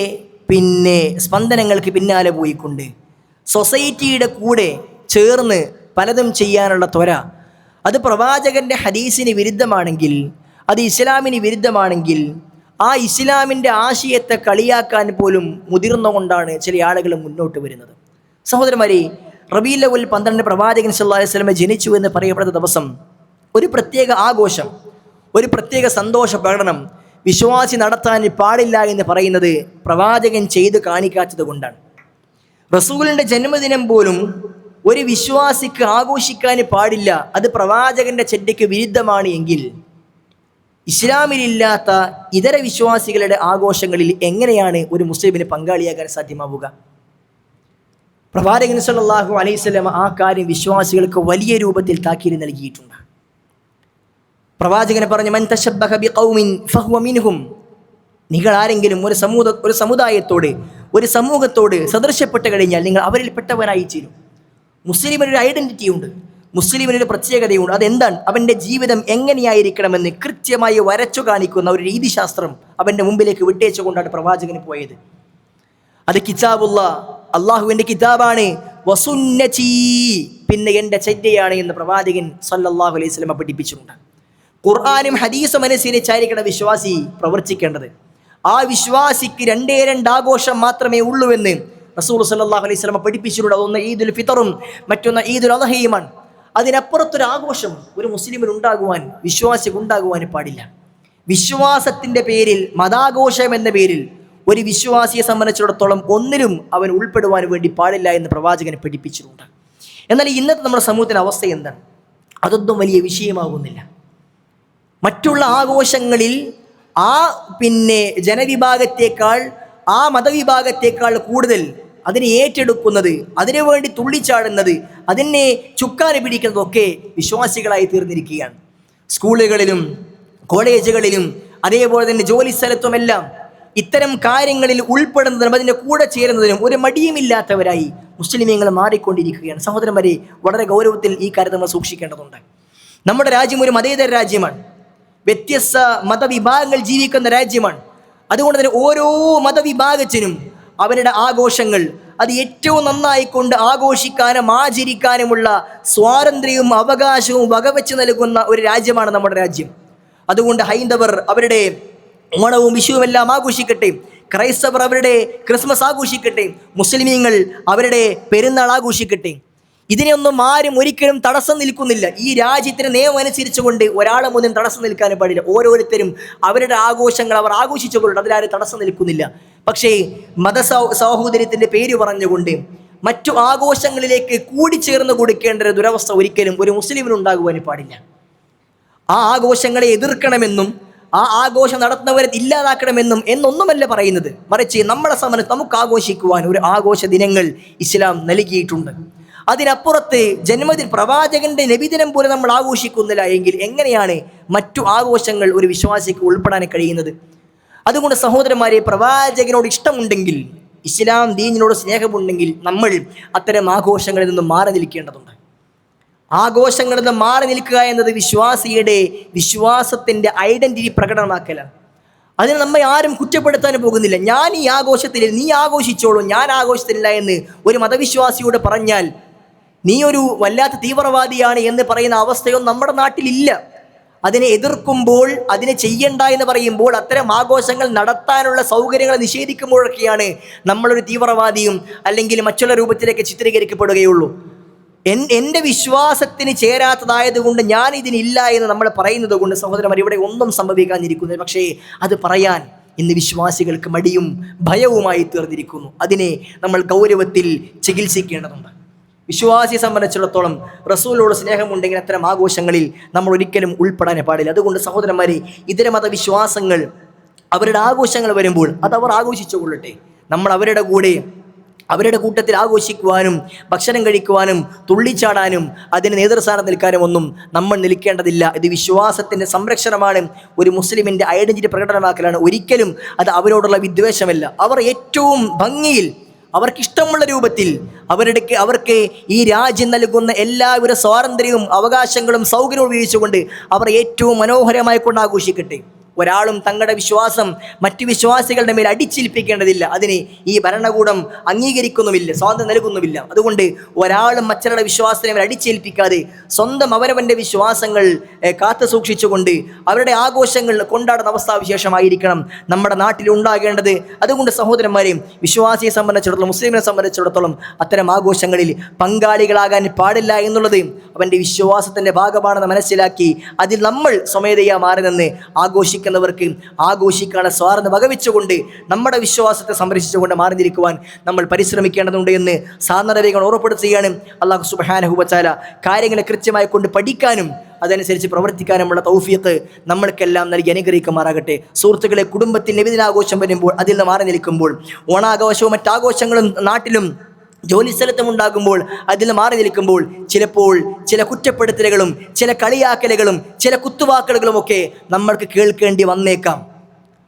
സ്പന്ദനങ്ങൾക്ക് പിന്നാലെ പോയിക്കൊണ്ട് സൊസൈറ്റിയുടെ കൂടെ ചേർന്ന് പലതും ചെയ്യാനുള്ള ത്വര, അത് പ്രവാചകൻ്റെ ഹദീസിന് വിരുദ്ധമാണെങ്കിൽ, അത് ഇസ്ലാമിന് വിരുദ്ധമാണെങ്കിൽ, ആ ഇസ്ലാമിൻ്റെ ആശയത്തെ കളിയാക്കാൻ പോലും മുതിർന്നുകൊണ്ടാണ് ചില ആളുകൾ മുന്നോട്ട് വരുന്നത്. സഹോദരന്മാരെ, റബീഉൽ അവ്വൽ 12 പ്രവാചകൻ സല്ലല്ലാഹു അലൈഹി വസല്ലം ജനിച്ചു എന്ന് പറയപ്പെടുന്ന ദിവസം ഒരു പ്രത്യേക ആഘോഷം, ഒരു പ്രത്യേക സന്തോഷ പ്രകടനം വിശ്വാസി നടത്താൻ പാടില്ല എന്ന് പറയുന്നത് പ്രവാചകൻ ചെയ്ത് കാണിക്കാത്തത് കൊണ്ടാണ്. റസൂലിൻ്റെ ജന്മദിനം പോലും ഒരു വിശ്വാസിക്ക് ആഘോഷിക്കാൻ പാടില്ല, അത് പ്രവാചകൻ്റെ ചര്യയ്ക്ക് വിരുദ്ധമാണ് എങ്കിൽ, ഇസ്ലാമിലില്ലാത്ത ഇതര വിശ്വാസികളുടെ ആഘോഷങ്ങളിൽ എങ്ങനെയാണ് ഒരു മുസ്ലിമിന് പങ്കാളിയാകാൻ സാധ്യമാവുക? പ്രവാചകൻ സല്ലല്ലാഹു അലൈഹി വസല്ലം ആ കാര്യം വിശ്വാസികൾക്ക് വലിയ രൂപത്തിൽ താക്കീത് നൽകിയിട്ടുണ്ട്. പ്രവാചകനെ പറഞ്ഞു, മൻ തശബ്ബഹ ബിഖൗമിൻ ഫഹുവ മിൻഹും. നിങ്ങൾ ആരെങ്കിലും ഒരു സമുദായത്തോട്, ഒരു സമൂഹത്തോട് സദൃശ്യപ്പെട്ട് കഴിഞ്ഞാൽ നിങ്ങൾ അവരിൽപ്പെട്ടവരായി ചേരും. മുസ്ലിമിനൊരു ഐഡന്റിറ്റി ഉണ്ട്, മുസ്ലിമിനൊരു പ്രത്യേകതയുണ്ട്. അതെന്താണ്? അവൻ്റെ ജീവിതം എങ്ങനെയായിരിക്കണമെന്ന് കൃത്യമായി വരച്ചു കാണിക്കുന്ന ഒരു രീതിശാസ്ത്രം അവൻ്റെ മുമ്പിലേക്ക് വിട്ടേച്ചുകൊണ്ടാണ് പ്രവാചകന് പോയത്. അത് കിതാബുള്ള, അള്ളാഹുവിൻ്റെ കിതാബാണ്. വസുന്നതി, പിന്നെ എൻ്റെ ചര്യയാണ് എന്ന് പ്രവാചകൻ സല്ലല്ലാഹു അലൈഹി വസല്ലം പഠിപ്പിച്ചിട്ടുണ്ട്. ഖുർആനും ഹദീസും അനുസരിച്ചായിരിക്കണം വിശ്വാസി പ്രവർത്തിക്കേണ്ടത്. ആ വിശ്വാസിക്ക് 2 ആഘോഷം മാത്രമേ ഉള്ളൂവെന്ന് റസൂൽ സല്ലല്ലാഹു അലൈഹി വസല്ലം പഠിപ്പിച്ചിട്ടുണ്ട്. അതൊന്ന് ഈദുൽ ഫിത്തറും മറ്റൊന്ന് ഈദുൽ അദ്ഹയുമാണ്. അതിനപ്പുറത്തൊരു ആഘോഷം ഒരു മുസ്ലിമിന് ഉണ്ടാകുവാൻ, വിശ്വാസിക്ക് ഉണ്ടാകുവാൻ പാടില്ല. വിശ്വാസത്തിൻ്റെ പേരിൽ, മതാഘോഷം എന്ന പേരിൽ ഒരു വിശ്വാസിയെ സംബന്ധിച്ചിടത്തോളം ഒന്നിലും അവൻ ഉൾപ്പെടുവാൻ വേണ്ടി പാടില്ല എന്ന് പ്രവാചകനെ പഠിപ്പിച്ചിട്ടുണ്ട്. എന്നാൽ ഇന്നത്തെ നമ്മുടെ സമൂഹത്തിൻ്റെ അവസ്ഥ എന്താണ്? അതൊന്നും വലിയ വിഷയമാകുന്നില്ല. മറ്റുള്ള ആഘോഷങ്ങളിൽ ആ ജനവിഭാഗത്തേക്കാൾ, ആ മതവിഭാഗത്തേക്കാൾ കൂടുതൽ അതിനെ ഏറ്റെടുക്കുന്നത്, അതിനുവേണ്ടി തുള്ളിച്ചാടുന്നത്, അതിനെ ചുക്കാന് പിടിക്കുന്നതൊക്കെ വിശ്വാസികളായി തീർന്നിരിക്കുകയാണ്. സ്കൂളുകളിലും കോളേജുകളിലും അതേപോലെ തന്നെ ജോലി സ്ഥലത്തുമെല്ലാം ഇത്തരം കാര്യങ്ങളിൽ ഉൾപ്പെടുന്നതിനും അതിൻ്റെ കൂടെ ചേരുന്നതിനും ഒരു മടിയുമില്ലാത്തവരായി മുസ്ലിമീങ്ങൾ മാറിക്കൊണ്ടിരിക്കുകയാണ്. സഹോദരന്മാരെ, വളരെ ഗൗരവത്തിൽ ഈ കാര്യം നമ്മൾ സൂക്ഷിക്കേണ്ടതുണ്ട്. നമ്മുടെ രാജ്യം ഒരു മതേതര രാജ്യമാണ്, വ്യത്യസ്ത മതവിഭാഗങ്ങൾ ജീവിക്കുന്ന രാജ്യമാണ്. അതുകൊണ്ട് തന്നെ ഓരോ മതവിഭാഗത്തിനും അവരുടെ ആഘോഷങ്ങൾ അത് ഏറ്റവും നന്നായിക്കൊണ്ട് ആഘോഷിക്കാനും ആചരിക്കാനുമുള്ള സ്വാതന്ത്ര്യവും അവകാശവും വകവെച്ച് നൽകുന്ന ഒരു രാജ്യമാണ് നമ്മുടെ രാജ്യം. അതുകൊണ്ട് ഹൈന്ദവർ അവരുടെ ഓണവും വിഷുവുമെല്ലാം ആഘോഷിക്കട്ടെ, ക്രൈസ്തവർ അവരുടെ ക്രിസ്മസ് ആഘോഷിക്കട്ടെ, മുസ്ലിമീങ്ങൾ അവരുടെ പെരുന്നാൾ ആഘോഷിക്കട്ടെ. ഇതിനെയൊന്നും ആരും ഒരിക്കലും തടസ്സം നിൽക്കുന്നില്ല. ഈ രാജ്യത്തിന് നിയമം അനുസരിച്ചുകൊണ്ട് ഒരാളെ മുന്നിൽ തടസ്സം നിൽക്കാനും പാടില്ല. ഓരോരുത്തരും അവരുടെ ആഘോഷങ്ങൾ അവർ ആഘോഷിച്ചുകൊണ്ട് അതിലാരും തടസ്സം നിൽക്കുന്നില്ല. പക്ഷേ സഹോദര്യത്തിൻ്റെ പേര് പറഞ്ഞുകൊണ്ട് മറ്റു ആഘോഷങ്ങളിലേക്ക് കൂടിച്ചേർന്ന് കൊടുക്കേണ്ട ഒരു ദുരവസ്ഥ ഒരിക്കലും ഒരു മുസ്ലിമിനുണ്ടാകുവാനും പാടില്ല. ആ ആഘോഷങ്ങളെ എതിർക്കണമെന്നും ആ ആഘോഷം നടത്തുന്നവരെ ഇല്ലാതാക്കണമെന്നും എന്നൊന്നുമല്ല പറയുന്നത്. മറിച്ച് നമ്മളെ സംബന്ധിച്ച് നമുക്ക് ആഘോഷിക്കുവാൻ ഒരു ആഘോഷ ദിനങ്ങൾ ഇസ്ലാം നൽകിയിട്ടുണ്ട്. അതിനപ്പുറത്ത് ജന്മദിന പ്രവാചകന്റെ നബിദിനം പോലെ നമ്മൾ ആഘോഷിക്കുന്നില്ല എങ്കിൽ എങ്ങനെയാണ് മറ്റു ആഘോഷങ്ങൾ ഒരു വിശ്വാസിക്ക് ഉൾപ്പെടാൻ കഴിയുന്നത്? അതുകൊണ്ട് സഹോദരന്മാരെ, പ്രവാചകനോട് ഇഷ്ടമുണ്ടെങ്കിൽ, ഇസ്ലാം ദീനിനോട് സ്നേഹമുണ്ടെങ്കിൽ നമ്മൾ അത്തരം ആഘോഷങ്ങളിൽ നിന്നും മാറി നിൽക്കേണ്ടതുണ്ട്. ആഘോഷങ്ങളിൽ നിന്ന് മാറി നിൽക്കുക എന്നത് വിശ്വാസിയുടെ വിശ്വാസത്തിൻ്റെ ഐഡൻറ്റിറ്റി പ്രകടനമാക്കലാണ്. അതിന് നമ്മെ ആരും കുറ്റപ്പെടുത്താൻ പോകുന്നില്ല. ഞാൻ ഈ ആഘോഷത്തിൽ, നീ ആഘോഷിച്ചോളൂ, ഞാൻ ആഘോഷത്തിലില്ല എന്ന് ഒരു മതവിശ്വാസിയോട് പറഞ്ഞാൽ നീ ഒരു വല്ലാത്ത തീവ്രവാദിയാണ് എന്ന് പറയുന്ന അവസ്ഥയൊന്നും നമ്മുടെ നാട്ടിലില്ല. അതിനെ എതിർക്കുമ്പോൾ, അതിനെ ചെയ്യണ്ട എന്ന് പറയുമ്പോൾ, അത്തരം ആഘോഷങ്ങൾ നടത്താനുള്ള സൗകര്യങ്ങൾ നിഷേധിക്കുമ്പോഴൊക്കെയാണ് നമ്മളൊരു തീവ്രവാദിയും അല്ലെങ്കിൽ മറ്റുള്ള രൂപത്തിലേക്ക് ചിത്രീകരിക്കപ്പെടുകയുള്ളൂ. എൻ്റെ വിശ്വാസത്തിന് ചേരാത്തതായതുകൊണ്ട് ഞാൻ ഇതിനില്ല എന്ന് നമ്മൾ പറയുന്നത് കൊണ്ട് സഹോദരന്മാർ ഇവിടെ ഒന്നും സംഭവിക്കാതിരിക്കുന്നത്. പക്ഷേ അത് പറയാൻ ഇന്ന് വിശ്വാസികൾക്ക് മടിയും ഭയവുമായി തീർന്നിരിക്കുന്നു. അതിനെ നമ്മൾ ഗൗരവത്തിൽ ചികിത്സിക്കേണ്ടതുണ്ട്. വിശ്വാസിയെ സംബന്ധിച്ചിടത്തോളം റസൂലിനോട് സ്നേഹമുണ്ടെങ്കിൽ അത്തരം ആഘോഷങ്ങളിൽ നമ്മൾ ഒരിക്കലും ഉൾപ്പെടാൻ പാടില്ല. അതുകൊണ്ട് സഹോദരന്മാരെ, ഇതര മതവിശ്വാസങ്ങൾ അവരുടെ ആഘോഷങ്ങൾ വരുമ്പോൾ അത് അവർ ആഘോഷിച്ചു കൊള്ളട്ടെ. നമ്മൾ അവരുടെ കൂട്ടത്തിൽ ആഘോഷിക്കുവാനും ഭക്ഷണം കഴിക്കുവാനും തുള്ളിച്ചാടാനും അതിന് നേതൃസ്ഥാനം നിൽക്കാനും ഒന്നും നമ്മൾ നിൽക്കേണ്ടതില്ല. ഇത് വിശ്വാസത്തിൻ്റെ സംരക്ഷണമാണ്, ഒരു മുസ്ലിമിൻ്റെ ഐഡൻറ്റിറ്റി പ്രകടനമാക്കലാണ്. ഒരിക്കലും അത് അവരോടുള്ള വിദ്വേഷമല്ല. അവർ ഏറ്റവും ഭംഗിയിൽ, അവർക്കിഷ്ടമുള്ള രൂപത്തിൽ അവർക്ക് ഈ രാജ്യം നൽകുന്ന എല്ലാവിധ സ്വാതന്ത്ര്യവും അവകാശങ്ങളും സൗകര്യവും ഉപയോഗിച്ചുകൊണ്ട് അവർ ഏറ്റവും മനോഹരമായി കൊണ്ട് ആഘോഷിക്കട്ടെ. ഒരാളും തങ്ങളുടെ വിശ്വാസം മറ്റു വിശ്വാസികളുടെ മേൽ അടിച്ചേൽപ്പിക്കേണ്ടതില്ല. അതിന് ഈ ഭരണകൂടം അംഗീകരിക്കുന്നുമില്ല, സ്വാതന്ത്ര്യം നൽകുന്നുമില്ല. അതുകൊണ്ട് ഒരാളും മറ്റുള്ള വിശ്വാസത്തെ മേൽ അടിച്ചേൽപ്പിക്കാതെ സ്വന്തം അവരവൻ്റെ വിശ്വാസങ്ങൾ കാത്തു സൂക്ഷിച്ചുകൊണ്ട് അവരുടെ ആഘോഷങ്ങൾ കൊണ്ടാടുന്ന അവസ്ഥാവിശേഷമായിരിക്കണം നമ്മുടെ നാട്ടിൽ ഉണ്ടാകേണ്ടത്. അതുകൊണ്ട് സഹോദരന്മാരെയും, വിശ്വാസിയെ സംബന്ധിച്ചിടത്തോളം, മുസ്ലിമിനെ സംബന്ധിച്ചിടത്തോളം അത്തരം ആഘോഷങ്ങളിൽ പങ്കാളികളാകാൻ പാടില്ല എന്നുള്ളത് അവൻ്റെ വിശ്വാസത്തിൻ്റെ ഭാഗമാണെന്ന് മനസ്സിലാക്കി അതിൽ നമ്മൾ സ്വമേധയാ മാറി നിന്ന് ആഘോഷിക്കുന്നവർക്ക് ആഘോഷിക്കാനുള്ള സ്വാതന്ത്ര്യം വകവെച്ചുകൊണ്ട് നമ്മുടെ വിശ്വാസത്തെ സംരക്ഷിച്ചുകൊണ്ട് മാറിയിരിക്കുവാൻ നമ്മൾ പരിശ്രമിക്കേണ്ടതുണ്ട് എന്ന് സാന്ദർഭികങ്ങൾ ഉറപ്പെടുത്തുകയാണ്. അല്ലാഹു സുബ്ഹാനഹു വ തആല കാര്യങ്ങളെ കൃത്യമായി കൊണ്ട് പഠിക്കാനും അതനുസരിച്ച് പ്രവർത്തിക്കാനുമുള്ള തൗഫീഖ് നമ്മൾക്കെല്ലാം നൽകി അനുഗ്രഹിക്കുമാറാകട്ടെ. സുഹൃത്തുക്കളെ, കുടുംബത്തിൽ നബിദിനാഘോഷം വരുമ്പോൾ അതിൽ നിന്ന് മാറി നിൽക്കുമ്പോൾ, ഓണാഘോഷവും മറ്റാഘോഷങ്ങളും നാട്ടിലും ജോലി സ്ഥലത്തും ഉണ്ടാകുമ്പോൾ അതിൽ മാറി നിൽക്കുമ്പോൾ ചിലപ്പോൾ ചില കുറ്റപ്പെടുത്തലുകളും ചില കളിയാക്കലുകളും ചില കുത്തുവാക്കുകളും ഒക്കെ നമ്മൾക്ക് കേൾക്കേണ്ടി വന്നേക്കാം.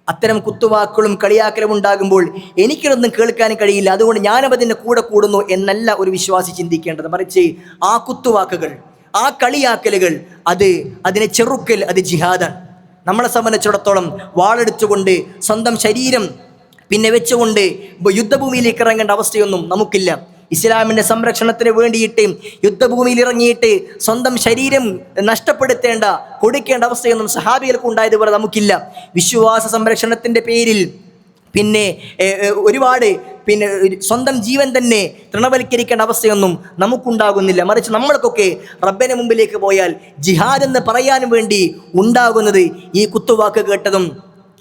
അത്തരം കുത്തുവാക്കുകളും കളിയാക്കലും ഉണ്ടാകുമ്പോൾ എനിക്കിതൊന്നും കേൾക്കാൻ കഴിയില്ല, അതുകൊണ്ട് ഞാനും അതിൻ്റെ കൂടെ കൂടുന്നു എന്നല്ല ഒരു വിശ്വാസി ചിന്തിക്കേണ്ടത്. മറിച്ച് ആ കുത്തുവാക്കുകൾ, ആ കളിയാക്കലുകൾ, അതിനെ ചെറുക്കൽ, അത് ജിഹാദാണ്. നമ്മളെ സംബന്ധിച്ചിടത്തോളം വാളെടുത്തുകൊണ്ട് സ്വന്തം ശരീരം പിന്നെ വെച്ചുകൊണ്ട് യുദ്ധഭൂമിയിലേക്ക് ഇറങ്ങേണ്ട അവസ്ഥയൊന്നും നമുക്കില്ല. ഇസ്ലാമിൻ്റെ സംരക്ഷണത്തിന് വേണ്ടിയിട്ട് യുദ്ധഭൂമിയിൽ ഇറങ്ങിയിട്ട് സ്വന്തം ശരീരം നഷ്ടപ്പെടുത്തേണ്ട, കൊടുക്കേണ്ട അവസ്ഥയൊന്നും സഹാബികൾക്ക് ഉണ്ടായതുപോലെ നമുക്കില്ല. വിശ്വാസ സംരക്ഷണത്തിൻ്റെ പേരിൽ പിന്നെ ഒരുപാട് സ്വന്തം ജീവൻ തന്നെ തൃണവൽക്കരിക്കേണ്ട അവസ്ഥയൊന്നും നമുക്കുണ്ടാകുന്നില്ല. മറിച്ച് നമ്മൾക്കൊക്കെ റബ്ബിന് മുമ്പിലേക്ക് പോയാൽ ജിഹാദ് എന്ന് പറയാൻ വേണ്ടി ഉണ്ടാകുന്നത് ഈ കുത്തുവാക്ക് കേട്ടതും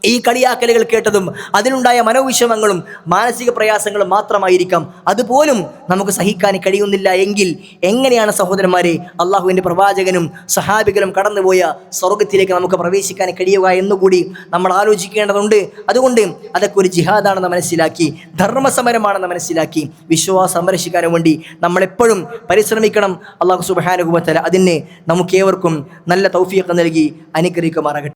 ഈ കളിയാക്കലുകൾ കേട്ടതും അതിനുണ്ടായ മനോവിഷമങ്ങളും മാനസിക പ്രയാസങ്ങളും മാത്രമായിരിക്കാം. അതുപോലും നമുക്ക് സഹിക്കാൻ കഴിയുന്നില്ല എങ്കിൽ എങ്ങനെയാണ് സഹോദരന്മാരെ അള്ളാഹുവിൻ്റെ പ്രവാചകനും സഹാബികളും കടന്നുപോയ സ്വർഗത്തിലേക്ക് നമുക്ക് പ്രവേശിക്കാൻ കഴിയുക എന്നുകൂടി നമ്മൾ ആലോചിക്കേണ്ടതുണ്ട്. അതുകൊണ്ട് അതൊക്കെ ഒരു ജിഹാദാണെന്ന് മനസ്സിലാക്കി, ധർമ്മസമരമാണെന്ന് മനസ്സിലാക്കി വിശ്വാസം സംരക്ഷിക്കാൻ വേണ്ടി നമ്മളെപ്പോഴും പരിശ്രമിക്കണം. അള്ളാഹു സുബ്ഹാനഹു വ തആല അതിന് നമുക്കേവർക്കും നല്ല തൗഫീഖ് നൽകി അനുഗ്രഹിക്കുമാറാകട്ടെ.